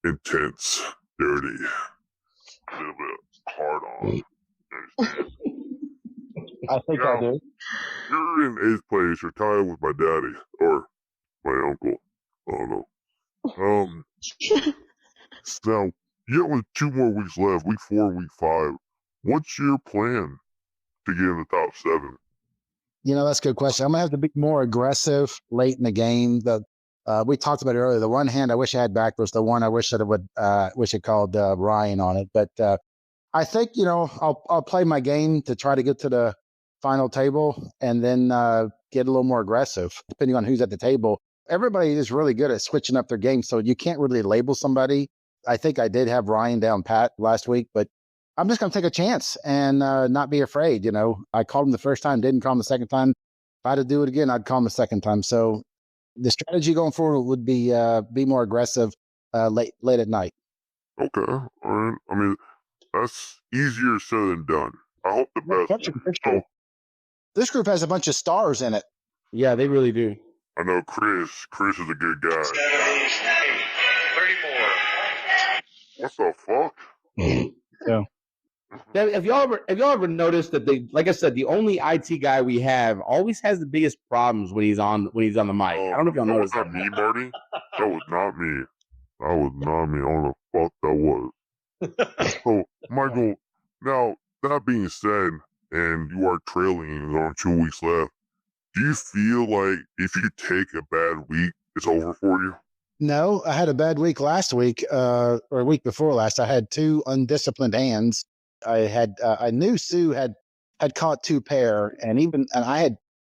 Speaker 7: intense, dirty, a little bit hard on. You understand?
Speaker 5: I think I do.
Speaker 7: You're in eighth place. You're tied with my daddy or my uncle. I don't know. Now you have 2 more weeks left. Week 4, week 5. What's your plan to get in the top 7?
Speaker 5: You know, that's a good question. I'm gonna have to be more aggressive late in the game. We talked about it earlier. The one hand I wish I had back was the one I wish I would wish it called Ryan on it. But I think, you know, I'll play my game to try to get to the final table and then get a little more aggressive depending on who's at the table. Everybody is really good at switching up their game, so you can't really label somebody. I think I did have Ryan down pat last week, but I'm just going to take a chance and not be afraid. You know, I called him the first time, didn't call him the second time. If I had to do it again, I'd call him the second time. So the strategy going forward would be more aggressive late at night.
Speaker 7: Okay, all right. I mean, that's easier said than done. I hope the best. So,
Speaker 5: This group has a bunch of stars in it.
Speaker 4: Yeah, they really do.
Speaker 7: I know Chris. Chris is a good guy.
Speaker 2: 34.
Speaker 7: What the fuck?
Speaker 5: Yeah.
Speaker 4: Now, Have y'all ever noticed that like I said, the only IT guy we have always has the biggest problems when he's on the mic. I don't know if y'all
Speaker 7: that
Speaker 4: noticed
Speaker 7: was not me, Marty. That was not me. That was not me. I don't know what the fuck that was. So, Michael, now, that being said, and you are trailing and there are 2 weeks left, do you feel like if you take a bad week, it's over for you?
Speaker 5: No, I had a bad week last week, or a week before last. I had 2 undisciplined hands. I knew Sue had caught 2 pair, and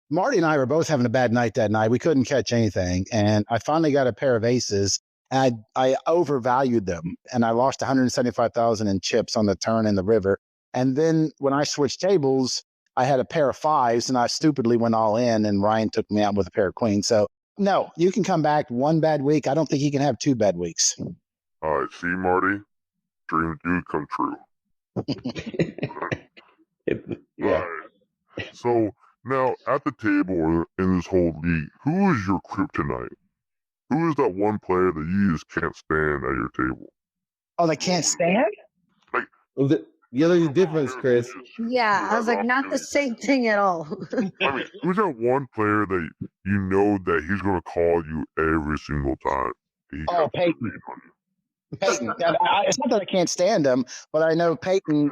Speaker 5: Marty and I were both having a bad night that night. We couldn't catch anything, and I finally got a pair of aces, and I overvalued them, and I lost 175,000 in chips on the turn in the river. And then when I switched tables, I had a pair of 5s, and I stupidly went all in, and Ryan took me out with a pair of queens. So no, you can come back 1 bad week. I don't think you can have 2 bad weeks.
Speaker 7: All right, see, Marty, dreams do come true.
Speaker 4: Yeah.
Speaker 7: All right. So now at the table in this whole league, who is your kryptonite? Who is that one player that you just can't stand at your table?
Speaker 5: Oh, they can't stand?
Speaker 4: The other difference, Chris.
Speaker 3: Yeah, I was like, not the same thing at all.
Speaker 7: I mean, who's that one player that you know that he's going to call you every single time?
Speaker 5: Oh, Peyton. Peyton. It's not that I can't stand him, but I know Peyton.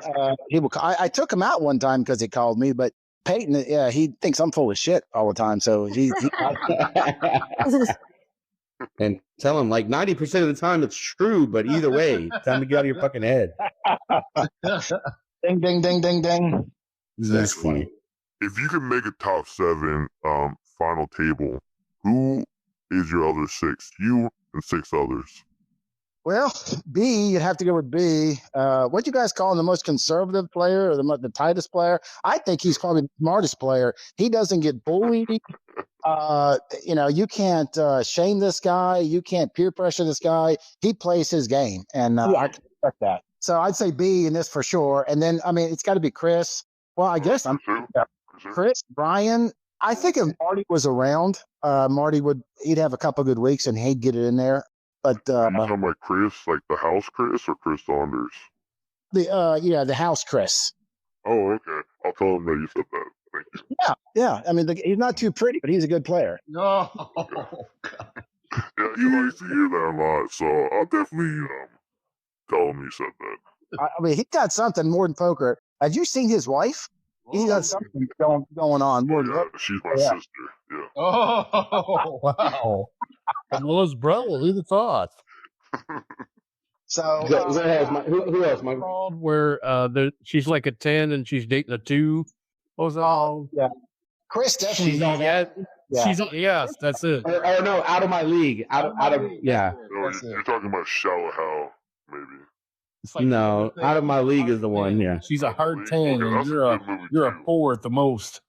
Speaker 5: I took him out one time because he called me, but Peyton, yeah, he thinks I'm full of shit all the time. So
Speaker 4: And tell him like 90% of the time it's true, but either way, time to get out of your fucking head.
Speaker 5: ding, ding, ding, ding, ding.
Speaker 4: That's funny.
Speaker 7: If you could make a top 7 final table, who is your other 6? You and 6 others.
Speaker 5: Well, B, you'd have to go with B. What you guys call him, the most conservative player or the tightest player? I think he's probably the smartest player. He doesn't get bullied. You can't shame this guy. You can't peer pressure this guy. He plays his game, and I can respect that. So I'd say B in this for sure. And then, I mean, it's got to be Chris. Well, I guess Chris, Brian. I think if Marty was around, he'd have a couple good weeks and he'd get it in there. But
Speaker 7: you talking about Chris, like the house Chris, or Chris Saunders?
Speaker 5: the house Chris.
Speaker 7: Oh, okay. I'll tell him that you said that. Thank you.
Speaker 5: Yeah. I mean, he's not too pretty, but he's a good player.
Speaker 1: No.
Speaker 7: Yeah, he likes to hear that a lot, so I'll definitely tell him you said that.
Speaker 5: I mean, he got something more than poker. Have you seen his wife? He got something going on. More than
Speaker 7: Yeah, she's my sister. Yeah.
Speaker 1: Oh, wow. Camilla's brother. Who'd have thought?
Speaker 5: So
Speaker 4: Go ahead, who else, Mike?
Speaker 1: Where she's like a 10 and she's dating a 2. What was that?
Speaker 5: Oh, yeah. Chris definitely.
Speaker 4: She's on that.
Speaker 5: Yeah.
Speaker 1: She's yes, that's it.
Speaker 4: Or no, out of my league. Out of yeah.
Speaker 7: No, you're talking about Shallow Hal, maybe.
Speaker 1: It's like
Speaker 4: No, out of my league is the one. Yeah.
Speaker 1: she's a hard 10
Speaker 7: Okay,
Speaker 1: and
Speaker 7: that's a good movie,
Speaker 1: you're a
Speaker 7: too.
Speaker 1: 4 at the most.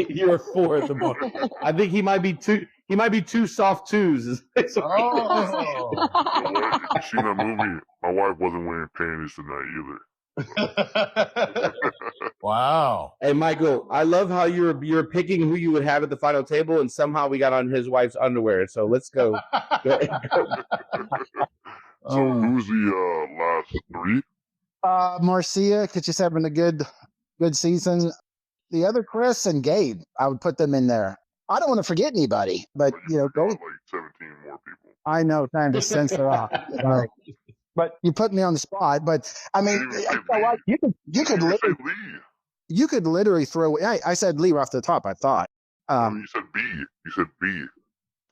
Speaker 4: You're a 4 at the moment. I think he might be two. He might be 2 soft 2s.
Speaker 1: Oh.
Speaker 7: You know what? If you've seen that movie, my wife wasn't wearing panties tonight either.
Speaker 1: Wow.
Speaker 4: Hey, Michael, I love how you're picking who you would have at the final table, and somehow we got on his wife's underwear. So let's go.
Speaker 7: So who's the last 3?
Speaker 5: Marcia, because she's having a good season. The other Chris and Gabe, I would put them in there. I don't want to forget anybody, but
Speaker 7: Got like 17 more people.
Speaker 5: I know time to censor off. But you put me on the spot. But I mean, you could literally, you could literally throw. I said Lee off the top. I thought.
Speaker 7: You said B. You said B.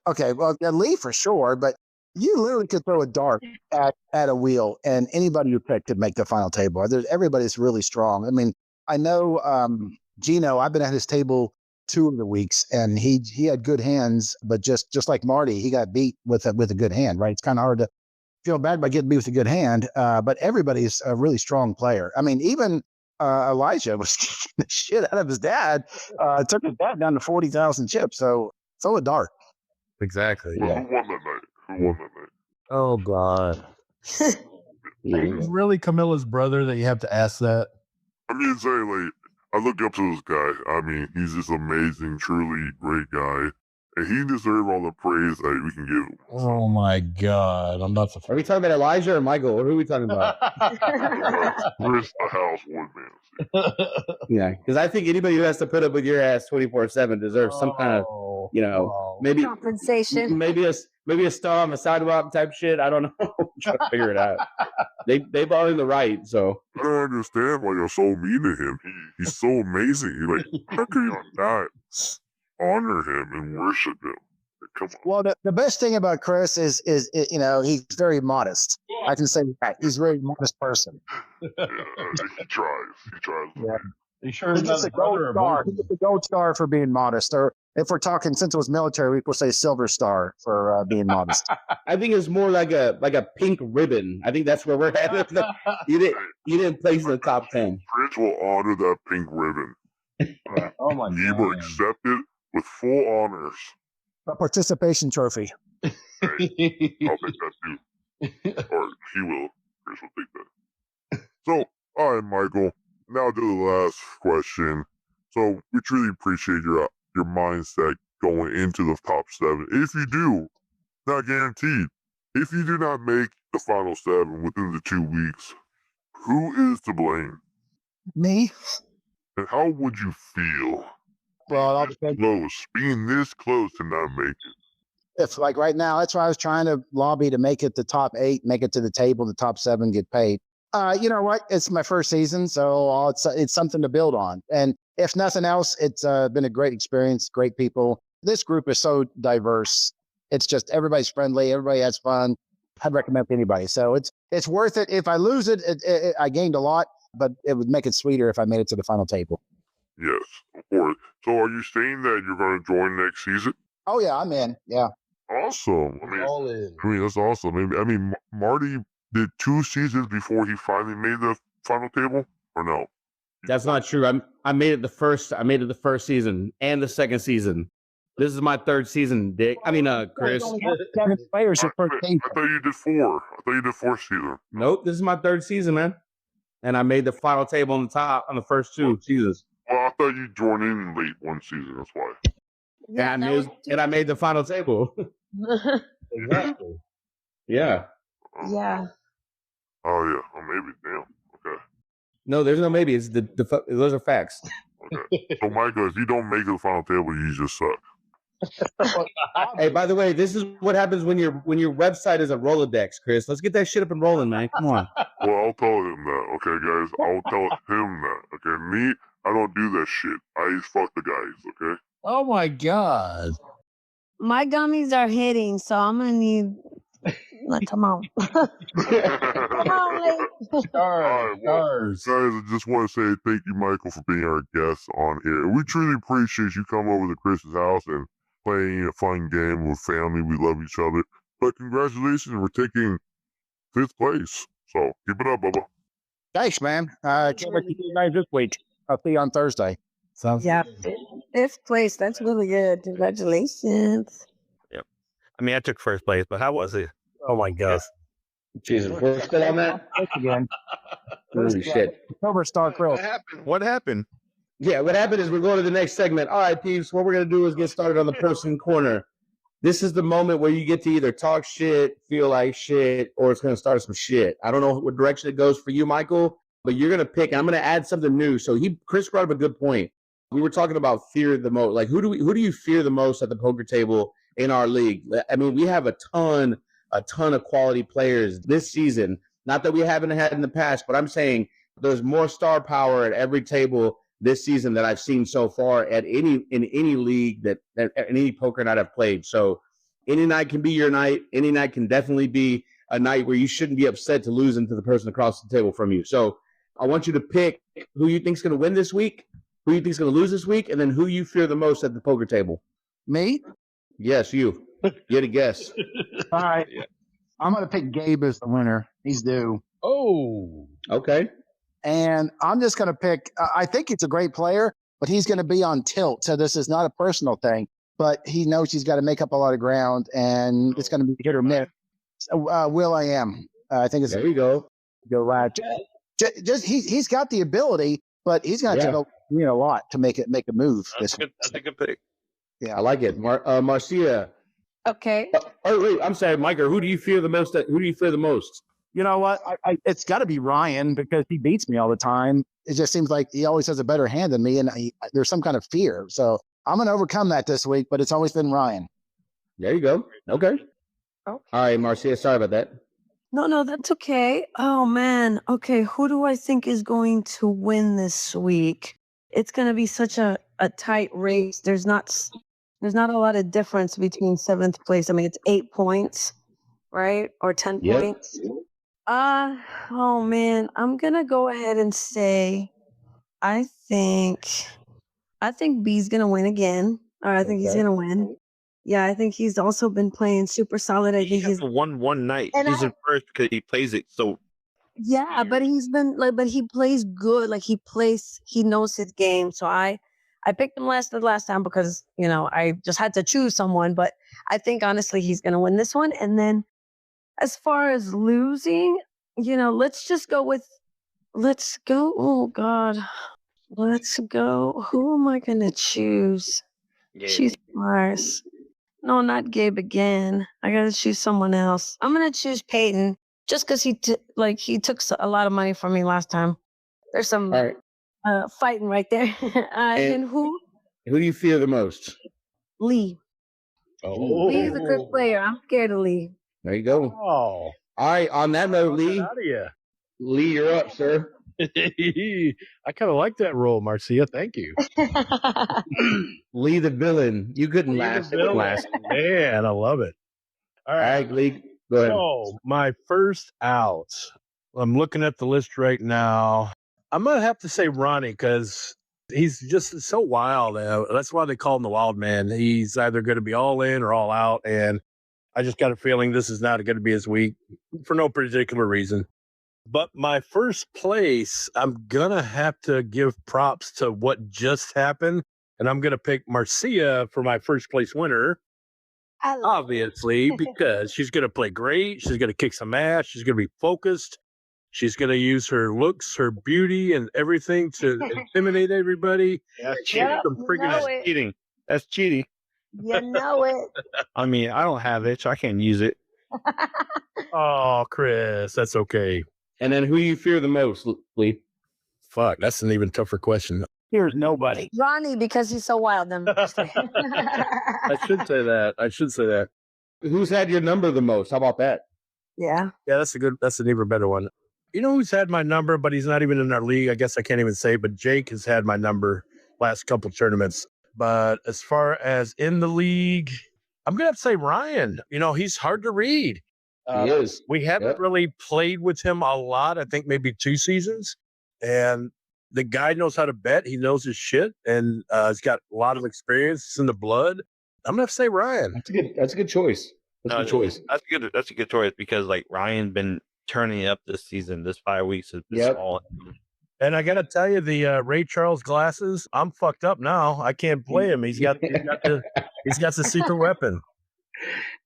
Speaker 5: Okay, well, Lee for sure, but you literally could throw a dart at a wheel, and anybody you pick could make the final table. Everybody's really strong. I mean, I know Gino. I've been at his table 2 of the weeks, and he had good hands, but just like Marty, he got beat with a good hand. Right? It's kind of hard to feel bad by getting beat with a good hand, but everybody's a really strong player. I mean, even Elijah was kicking the shit out of his dad. Took his dad down to 40,000 chips. So throw a dart.
Speaker 1: Exactly.
Speaker 7: Well,
Speaker 1: Yeah.
Speaker 7: who won that night? Who won that night?
Speaker 1: Oh God. It's really Camilla's brother that you have to ask that.
Speaker 7: I mean, say like I look up to this guy. I mean, he's just amazing, truly great guy, and he deserves all the praise that we can give him.
Speaker 1: Oh my God. I'm not
Speaker 4: Are we talking about Elijah or Michael? Or who are we talking about?
Speaker 7: Chris the House Woodman.
Speaker 4: Yeah, because I think anybody who has to put up with your ass 24/7 deserves some kind of, maybe
Speaker 3: Compensation.
Speaker 4: maybe a star on the sidewalk type shit. I don't know. I'm trying to figure it out. They've all in the right. So
Speaker 7: I don't understand why you're so mean to him. He's so amazing. You're like, how can you not honor him and worship him? Like, come on.
Speaker 5: Well, the best thing about Chris is he's very modest. I can say that he's a very modest person.
Speaker 7: Yeah, he tries. He tries.
Speaker 5: Yeah.
Speaker 1: You sure
Speaker 5: He gets a gold star. He gets a gold star for being modest, or if we're talking since it was military, we could say silver star for being modest.
Speaker 4: I think it's more like a pink ribbon. I think that's where we're at. You didn't place in the top 10.
Speaker 7: Chris will honor that pink ribbon.
Speaker 1: Oh my
Speaker 7: He will accept it with full honors.
Speaker 5: A participation trophy.
Speaker 7: I'll take that too. Or he will. Chris will take that. So, all right, Michael. Now to the last question. So, we truly appreciate your mindset going into the top 7. If you do, not guaranteed. If you do not make the final 7 within the 2 weeks, who is to blame?
Speaker 5: Me?
Speaker 7: And how would you feel?
Speaker 5: Well, it all depends.
Speaker 7: Being this close to not make it.
Speaker 5: If like right now, that's why I was trying to lobby to make it the top 8, make it to the table, the top 7 get paid. You know what? It's my first season, so it's something to build on. And if nothing else, it's been a great experience, great people. This group is so diverse. It's just everybody's friendly, everybody has fun. I'd recommend to anybody. So it's worth it. If I lose it, I gained a lot, but it would make it sweeter if I made it to the final table.
Speaker 7: Yes, of course. So are you saying that you're going to join next season?
Speaker 5: Oh yeah, I'm in. Yeah.
Speaker 7: Awesome.
Speaker 1: All in.
Speaker 7: I mean, that's awesome. I mean, Marty did 2 seasons before he finally made the final table, or no?
Speaker 4: That's not true. I made it the first season and the second season. This is my 3rd season, Dick. I mean, Chris.
Speaker 5: 7 players
Speaker 7: I
Speaker 5: your first table.
Speaker 7: thought you did 4. I thought you did 4 seasons.
Speaker 4: Nope, this is my 3rd season, man. And I made the final table on the top on the first 2 seasons.
Speaker 7: Well, I thought you joined in late one season. That's why.
Speaker 4: Yeah, I made the final table.
Speaker 1: Exactly.
Speaker 4: Yeah.
Speaker 3: Yeah.
Speaker 7: Oh yeah. Oh maybe. Damn. Okay.
Speaker 4: No, there's no maybe. It's those are facts.
Speaker 7: Okay. So Michael, if you don't make the final table, you just suck.
Speaker 4: Hey, by the way, this is what happens when your website is a Rolodex, Chris. Let's get that shit up and rolling, man. Come on.
Speaker 7: Well, I'll tell him that, okay, guys? I'll tell him that, okay? Me, I don't do that shit. I just fuck the guys, okay?
Speaker 1: Oh my God.
Speaker 3: My gummies are hitting, so I'm gonna need. Come on. Come on, Lee.
Speaker 7: Alright, guys, I just want to say thank you, Michael, for being our guest on here. We truly appreciate you coming over to Chris's house and playing a fun game with family. We love each other. But congratulations for taking 5th place. So keep it up, Bubba.
Speaker 5: Thanks, man. Can't wait to see you guys this week. I'll see you on Thursday.
Speaker 1: Sounds
Speaker 3: Yeah, 5th place. That's really good. Congratulations.
Speaker 6: Yep. I mean, I took first place, but how was it?
Speaker 1: Oh my God.
Speaker 4: Jesus, we're still on that?
Speaker 5: Thanks again.
Speaker 4: Holy shit.
Speaker 5: October Star Grill.
Speaker 6: What happened?
Speaker 4: Yeah, what happened is we're going to the next segment. All right, peeps, what we're going to do is get started on the Porcelain Corner. This is the moment where you get to either talk shit, feel like shit, or it's going to start some shit. I don't know what direction it goes for you, Michael, but you're going to pick. I'm going to add something new. So Chris brought up a good point. We were talking about fear the most. Like, who do you fear the most at the poker table in our league? I mean, we have a ton of quality players this season. Not that we haven't had in the past, but I'm saying there's more star power at every table this season that I've seen so far in any league that any poker night I've played. So any night can be your night. Any night can definitely be a night where you shouldn't be upset to losing to the person across the table from you. So I want you to pick who you think's going to win this week, who you think's going to lose this week, and then who you fear the most at the poker table.
Speaker 5: Me?
Speaker 4: Yes, you. You had a guess.
Speaker 5: All right. I'm going to pick Gabe as the winner. He's due.
Speaker 1: Oh.
Speaker 4: Okay.
Speaker 5: And I'm just going to pick, I think he's a great player, but he's going to be on tilt. So this is not a personal thing, but he knows he's got to make up a lot of ground and it's going to be hit or miss. So, Will I am. I think it's
Speaker 4: There you go.
Speaker 5: go right. Just he's got the ability, but he's going to have to win a lot to make a move.
Speaker 6: That's a good pick.
Speaker 4: Yeah, I like it. Marcia.
Speaker 3: Okay.
Speaker 4: Oh wait, I'm sorry, Micah. Who do you fear the most? Who do you fear the most?
Speaker 5: You know what? It's got to be Ryan because he beats me all the time. It just seems like he always has a better hand than me, and there's some kind of fear. So I'm going to overcome that this week, but it's always been Ryan.
Speaker 4: There you go. Okay. All right, Marcia. Sorry about that.
Speaker 3: No, that's okay. Oh man. Okay, who do I think is going to win this week? It's going to be such a tight race. There's not a lot of difference between 7th place. I mean, it's 8 points, right? Or 10 points. Oh man, I'm gonna go ahead and say, I think B's gonna win again. Or I think he's gonna win. Yeah, I think he's also been playing super solid. I think he's
Speaker 6: won one night.
Speaker 3: And
Speaker 6: He's in first because he plays it so.
Speaker 3: yeah, but he's been but he plays good. Like he knows his game. So I picked him the last time because I just had to choose someone. But I think honestly he's gonna win this one. And then as far as losing, let's go. Oh God, let's go. Who am I gonna choose? Choose Mars. No, not Gabe again. I gotta choose someone else. I'm gonna choose Peyton just because he took a lot of money from me last time. There's some fighting right there. And who?
Speaker 4: Who do you fear the most?
Speaker 3: Lee.
Speaker 1: Oh.
Speaker 3: Lee's a good player. I'm scared of Lee.
Speaker 4: There you go.
Speaker 1: Oh.
Speaker 4: All right. On that note, Lee.
Speaker 1: Out of you.
Speaker 4: Lee, you're up, sir.
Speaker 1: I kind of like that role, Marcia. Thank you.
Speaker 4: Lee the villain. You couldn't last. It wouldn't last.
Speaker 1: Man, I love it. All
Speaker 4: All
Speaker 1: right.
Speaker 4: right, Lee. Go ahead.
Speaker 1: So, my first out. I'm looking at the list right now. I'm going to have to say Ronnie because he's just so wild. That's why they call him the wild man. He's either going to be all in or all out. And I just got a feeling this is not going to be his week for no particular reason. But my first place, I'm going to have to give props to what just happened. And I'm going to pick Marcia for my first place winner. Obviously, because she's going to play great. She's going to kick some ass. She's going to be focused. She's going to use her looks, her beauty, and everything to intimidate everybody.
Speaker 6: That's
Speaker 3: cheating.
Speaker 6: That's cheating.
Speaker 3: You know it.
Speaker 6: I mean, I don't have it, so I can't use it.
Speaker 1: Oh, Chris, that's okay.
Speaker 4: And then who do you fear the most, Lee?
Speaker 1: Fuck, that's an even tougher question.
Speaker 5: Here's nobody.
Speaker 3: Ronnie, because he's so wild.
Speaker 1: I should say that.
Speaker 4: Who's had your number the most? How about that?
Speaker 3: Yeah.
Speaker 1: Yeah, that's an even better one. You know who's had my number, but he's not even in our league. I guess I can't even say, but Jake has had my number last couple tournaments. But as far as in the league, I'm going to have to say Ryan. You know, he's hard to read.
Speaker 4: He is.
Speaker 1: We haven't
Speaker 4: Yep.
Speaker 1: really played with him a lot. I think maybe 2 seasons. And the guy knows how to bet. He knows his shit. And he's got a lot of experience in the blood. I'm going to have to say Ryan.
Speaker 4: That's a good choice. That's a good choice.
Speaker 6: That's a good choice because like Ryan been turning it up this season. This 5 weeks has been
Speaker 4: Yep.
Speaker 6: all.
Speaker 1: And I got to tell you, the Ray Charles glasses, I'm fucked up now. I can't play him. He's got the secret weapon.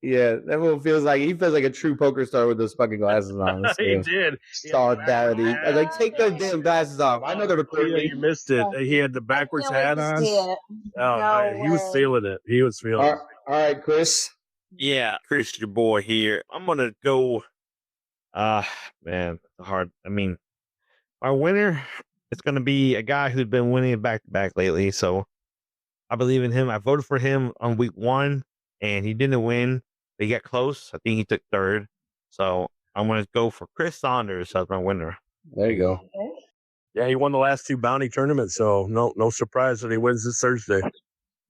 Speaker 4: Yeah, that one feels like a true poker star with those fucking glasses on.
Speaker 1: He did.
Speaker 4: Solidarity. I was like, take those damn glasses off. I know they're
Speaker 1: Yeah,
Speaker 4: recording.
Speaker 1: you missed it. He had the backwards hat on. Oh,
Speaker 3: No
Speaker 1: man, he was
Speaker 3: way.
Speaker 1: feeling it. He was feeling it.
Speaker 4: All right, Chris.
Speaker 6: Yeah, Chris, your boy here. I'm gonna go. Man, hard. I mean, our winner is gonna be a guy who's been winning back to back lately. So I believe in him. I voted for him on week 1, and he didn't win. But he got close. I think he took 3rd. So I'm gonna go for Chris Saunders as my winner.
Speaker 4: There you go.
Speaker 1: Yeah, he won the last 2 bounty tournaments, so no surprise that he wins this Thursday.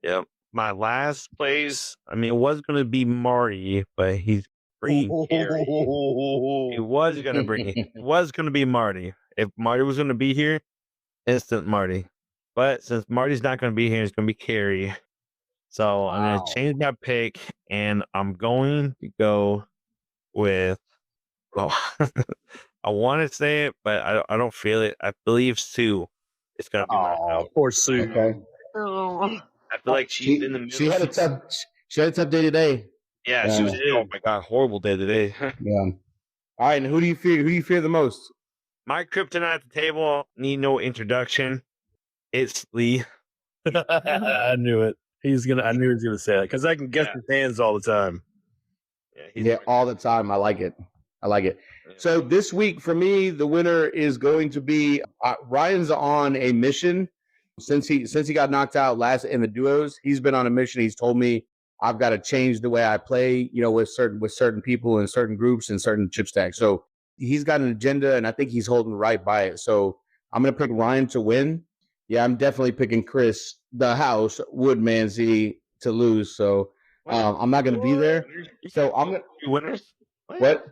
Speaker 6: Yep. My last place. I mean, it was gonna be Marty, but he's bringing Gary. He was gonna be Marty. If Marty was gonna be here, instant Marty. But since Marty's not gonna be here, it's gonna be Carrie. So I'm gonna change my pick, and I'm going to go with. Oh, I want to say it, but I don't feel it. I believe Sue is gonna be my out.
Speaker 1: Poor Sue.
Speaker 4: Okay.
Speaker 3: Oh.
Speaker 6: I feel like she's in the middle.
Speaker 4: She had a tough day today.
Speaker 6: Yeah, she was. Oh my god, horrible day today.
Speaker 4: Yeah. All right, and who do you fear? Who do you fear the most?
Speaker 6: My kryptonite at the table need no introduction. It's Lee.
Speaker 1: I knew it. I knew he was gonna say that because I can guess his hands all the time.
Speaker 4: Yeah, all the time. I like it.
Speaker 6: Yeah.
Speaker 4: So this week for me, the winner is going to be Ryan's on a mission since he got knocked out last in the duos. He's been on a mission. He's told me I've got to change the way I play, you know, with certain people and certain groups and certain chip stacks. So he's got an agenda, and I think he's holding right by it. So I'm gonna pick Ryan to win. Yeah, I'm definitely picking Chris, the house, Woodmansey to lose. So I'm not gonna be there. So I'm gonna
Speaker 6: 2 winners.
Speaker 4: what?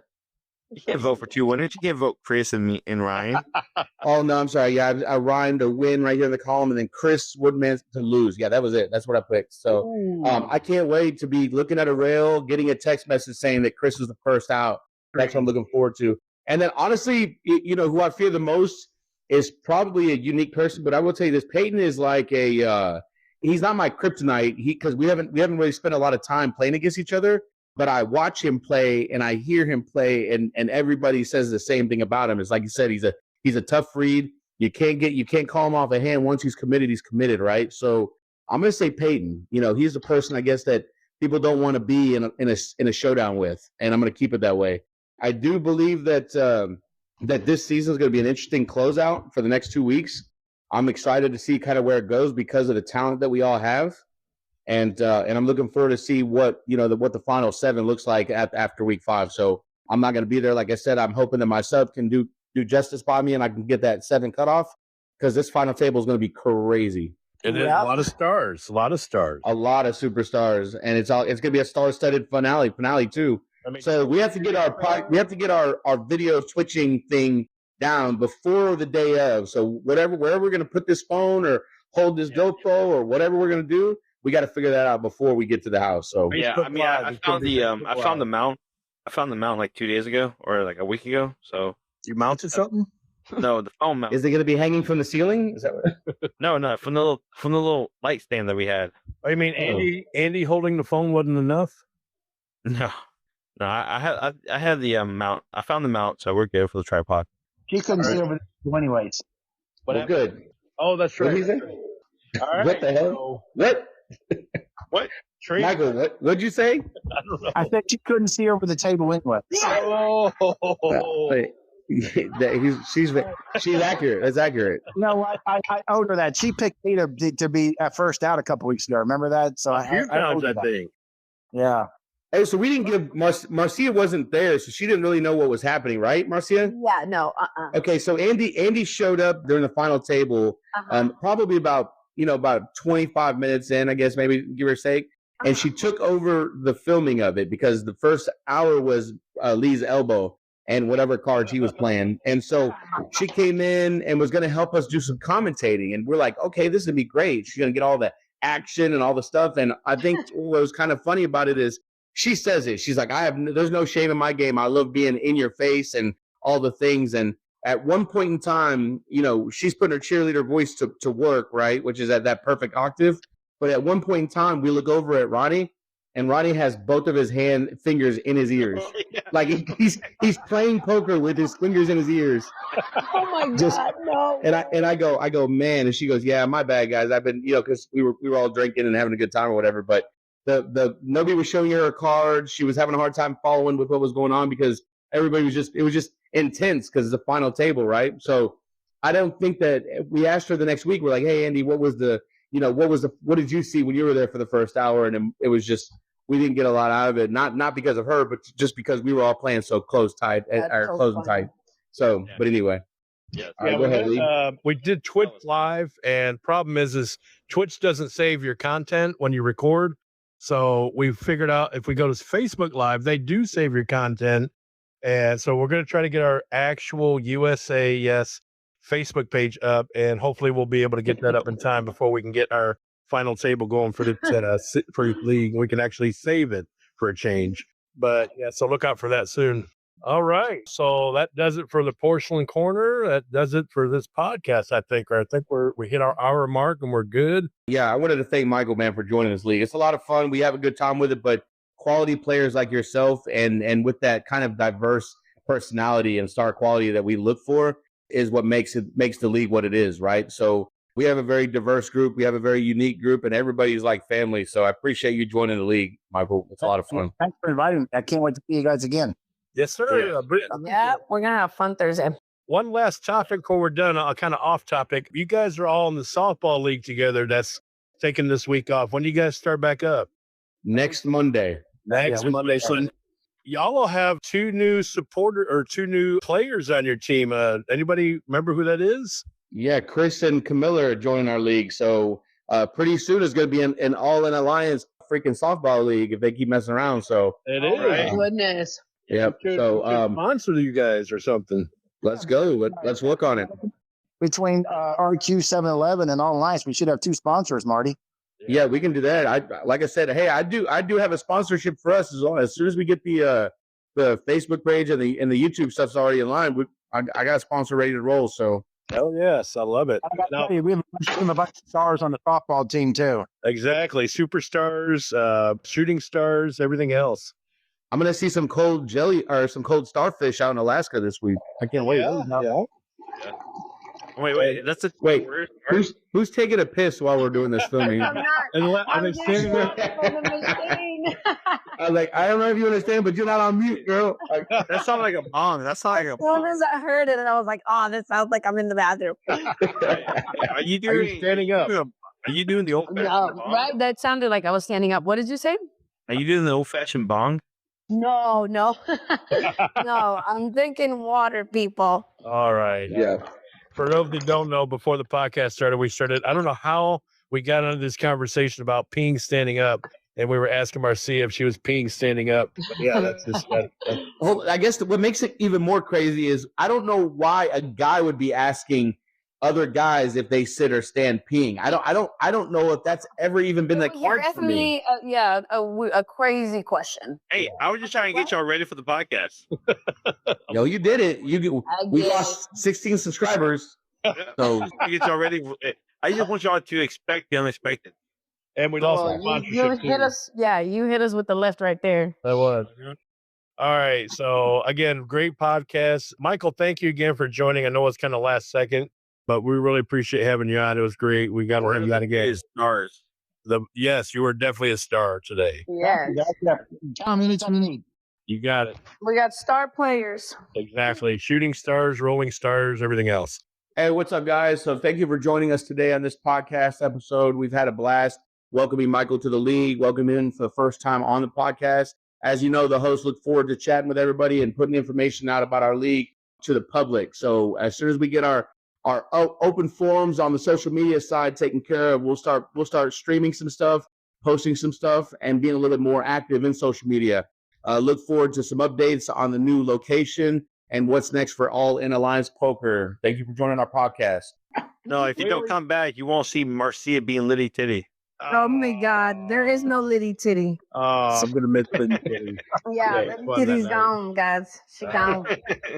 Speaker 6: You can't vote for 2 winners. You can't vote Chris and me and Ryan.
Speaker 4: Oh no, I'm sorry. Yeah, I Ryan to win right here in the column, and then Chris Woodman to lose. Yeah, that was it. That's what I picked. So I can't wait to be looking at a rail, getting a text message saying that Chris was the first out. That's what I'm looking forward to. And then honestly, you know, who I fear the most is probably a unique person, but I will tell you this: Peyton is like he's not my kryptonite. Because we haven't really spent a lot of time playing against each other. But I watch him play and I hear him play, and everybody says the same thing about him. It's like you said, he's a tough read. You can't call him off a hand. Once he's committed, right? So I'm gonna say Peyton. You know, he's the person I guess that people don't want to be in a showdown with, and I'm gonna keep it that way. I do believe that that this season is gonna be an interesting closeout for the next 2 weeks. I'm excited to see kind of where it goes because of the talent that we all have. And I'm looking forward to see what the final 7 looks like after week 5. So I'm not going to be there. Like I said, I'm hoping that my sub can do justice by me and I can get that 7 cutoff because this final table is going to be crazy.
Speaker 1: It is a lot of stars, a lot of
Speaker 4: superstars, and it's going to be a star-studded finale too.
Speaker 1: I mean,
Speaker 4: So we have to get our video switching thing down before the day of. So wherever we're going to put this phone or hold this GoPro or whatever we're going to do. We got to figure that out before we get to the house. So
Speaker 6: Yeah, I mean, I found the mount. I found the mount like 2 days ago or like a week ago. So
Speaker 1: you mounted something?
Speaker 6: No, the phone mount.
Speaker 4: Is it going to be hanging from the ceiling? Is that what?
Speaker 6: No, from the little light stand that we had.
Speaker 1: Oh, you mean Andy holding the phone wasn't enough?
Speaker 6: No, I had the mount. I found the mount, so we're good for the tripod.
Speaker 5: He couldn't see over the anyways.
Speaker 4: Well, good.
Speaker 1: Oh, that's
Speaker 4: What
Speaker 1: right.
Speaker 4: did he say?
Speaker 1: All right.
Speaker 4: What the hell? What?
Speaker 1: What? Tree?
Speaker 4: Michael, what'd you say?
Speaker 1: I don't know.
Speaker 5: I said you couldn't see over the table anyway.
Speaker 1: Oh,
Speaker 4: Wait, She's accurate. That's accurate.
Speaker 5: No, I owed her that. She picked me to be at first out a couple weeks ago. Remember that? So I owed her that.
Speaker 6: thing.
Speaker 5: Yeah.
Speaker 4: Hey, so we didn't give Marcia wasn't there, so she didn't really know what was happening, right, Marcia?
Speaker 3: Yeah, no.
Speaker 4: Okay, so Andy showed up during the final table, probably about 25 minutes in, I guess, maybe give or take. And she took over the filming of it because the first hour was Lee's elbow and whatever cards he was playing. And so she came in and was going to help us do some commentating. And we're like, okay, this would be great. She's going to get all the action and all the stuff. And I think what was kind of funny about it is she says it. She's like, there's no shame in my game. I love being in your face and all the things. And at one point in time, she's putting her cheerleader voice to work, right? Which is at that perfect octave. But at one point in time, we look over at Ronnie, and Ronnie has both of his fingers in his ears. Oh, yeah. Like he's playing poker with his fingers in his ears.
Speaker 3: Oh my God, no.
Speaker 4: And I go, man. And she goes, yeah, my bad, guys. I've been, because we were all drinking and having a good time or whatever. But the nobody was showing her cards. She was having a hard time following with what was going on because everybody was it was just intense because it's the final table, right? So I don't think that we asked her the next week. We're like, hey, Andy, what did you see when you were there for the first hour? And it was just, we didn't get a lot out of it. Not because of her, but just because we were all playing so close and tight. So, yeah. But anyway.
Speaker 1: Yeah. Right, go ahead, Lee. We did Twitch live, and problem is Twitch doesn't save your content when you record. So we figured out if we go to Facebook Live, they do save your content. And so we're going to try to get our actual USAS Facebook page up, and hopefully we'll be able to get that up in time before we can get our final table going for the for league. We can actually save it for a change. But yeah, so look out for that soon. All right. So that does it for the Porcelain Corner. That does it for this podcast, I think. Or I think we hit our hour mark and we're good.
Speaker 4: Yeah, I wanted to thank Michael, man, for joining this league. It's a lot of fun. We have a good time with it, but quality players like yourself and with that kind of diverse personality and star quality that we look for is what makes the league what it is, right? So we have a very diverse group. We have a very unique group, and everybody's like family. So I appreciate you joining the league, Michael. It's a lot of fun.
Speaker 5: Thanks for inviting me. I can't wait to see you guys again.
Speaker 1: Yes, sir.
Speaker 3: Yeah, we're going to have fun Thursday.
Speaker 1: One last topic before we're done, kind of off topic. You guys are all in the softball league together that's taking this week off. When do you guys start back up?
Speaker 4: Next Monday.
Speaker 1: Monday. So y'all will have two new players on your team. Anybody remember who that is?
Speaker 4: Yeah, Chris and Camilla are joining our league. So pretty soon it's going to be an all-in alliance freaking softball league if they keep messing around. So
Speaker 1: it is. Right.
Speaker 3: Goodness.
Speaker 4: Yep. So
Speaker 1: sponsor you guys or something.
Speaker 4: Let's go. Let's work on it.
Speaker 5: Between RQ 7-Eleven and All Alliance, we should have two sponsors, Marty.
Speaker 4: Yeah, we can do that. Like I said, hey, I do have a sponsorship for us as soon as we get the Facebook page and the YouTube stuff's already in line. I got a sponsor ready to roll. So
Speaker 1: hell yes, I love it.
Speaker 5: We have a bunch of stars on the softball team too.
Speaker 1: Exactly, superstars, shooting stars, everything else.
Speaker 4: I'm gonna see some cold jelly or some cold starfish out in Alaska this week. I can't wait.
Speaker 6: Yeah. Wait. That's a
Speaker 4: wait. Who's taking a piss while we're doing this filming?
Speaker 3: I'm not. I'm standing there.
Speaker 4: I was like, I don't know if you understand, but you're not on mute, girl.
Speaker 6: That sounded like a bong. That's not like a.
Speaker 3: As soon as I heard it, and I was like, "Oh, this sounds like I'm in the bathroom."
Speaker 6: Are you standing up? Are you doing the old?
Speaker 3: Right. That sounded like I was standing up. What did you say?
Speaker 6: Are you doing the old-fashioned bong?
Speaker 3: No. No, I'm drinking water, people.
Speaker 1: All right.
Speaker 4: Yeah.
Speaker 1: For those that don't know, before the podcast started, I don't know how we got into this conversation about peeing standing up, and we were asking Marcia if she was peeing standing up. But yeah, that's just that.
Speaker 4: Well, I guess what makes it even more crazy is I don't know why a guy would be asking other guys if they sit or stand peeing. I don't know if that's ever even been
Speaker 3: You're
Speaker 4: asking me.
Speaker 3: A crazy question.
Speaker 6: Hey, I was just trying to get y'all ready for the podcast.
Speaker 4: Yo, you did it. We lost 16 subscribers. So
Speaker 6: get y'all ready. I just want y'all to expect the unexpected.
Speaker 1: And we lost sponsorship.
Speaker 3: You hit us with the left right there.
Speaker 1: That was. All right. So again, great podcast. Michael, thank you again for joining. I know it's kind of last second, but we really appreciate having you on. It was great. We got to have you on again.
Speaker 6: Stars.
Speaker 1: Yes, you were definitely a star today.
Speaker 3: Yeah.
Speaker 5: Anytime you need.
Speaker 1: You got it.
Speaker 3: We got star players.
Speaker 1: Exactly. Shooting stars, rolling stars, everything else.
Speaker 4: Hey, what's up, guys? So thank you for joining us today on this podcast episode. We've had a blast welcoming Michael to the league, welcoming him for the first time on the podcast. As you know, the hosts look forward to chatting with everybody and putting information out about our league to the public. So as soon as we get our open forums on the social media side taken care of, we'll start streaming some stuff, posting some stuff, and being a little bit more active in social media. Look forward to some updates on the new location and what's next for All In Alliance Poker. Thank you for joining our podcast.
Speaker 6: No, if you don't come back, you won't see Marcia being litty titty.
Speaker 3: Oh my God, there is no Liddy Titty.
Speaker 4: I'm gonna miss Liddy Titty.
Speaker 3: Yeah,
Speaker 1: Yeah,
Speaker 3: Liddy
Speaker 1: fun
Speaker 3: Titty's
Speaker 1: that night.
Speaker 3: gone, guys. She gone.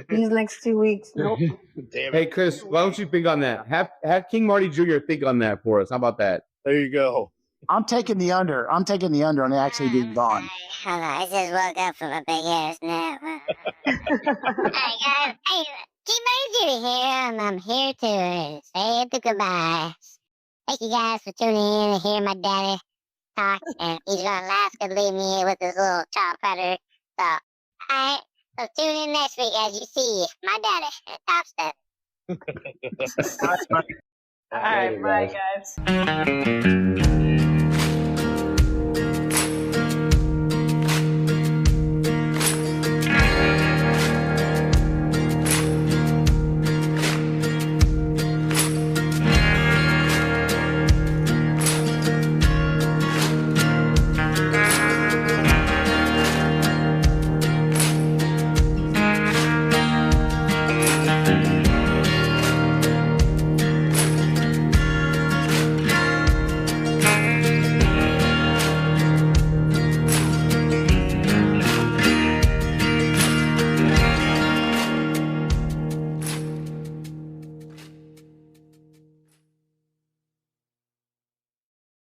Speaker 3: These next 2 weeks. Nope.
Speaker 1: Damn it.
Speaker 4: Hey, Chris, why don't you think on that? Have King Marty Jr. think on that for us. How about that?
Speaker 1: There you go.
Speaker 5: I'm taking the under. I'm taking the under on it actually being gone.
Speaker 2: Hold on, I just woke up from a big ass nap. Hey guys, hey, keep my duty here. I'm here to say the goodbyes. Thank you guys for tuning in to hear my daddy talk, and he's gonna last could leave me here with this little chop cutter. So, alright, so tune in next week as you see my daddy at Top Step.
Speaker 3: All right, bye, guys.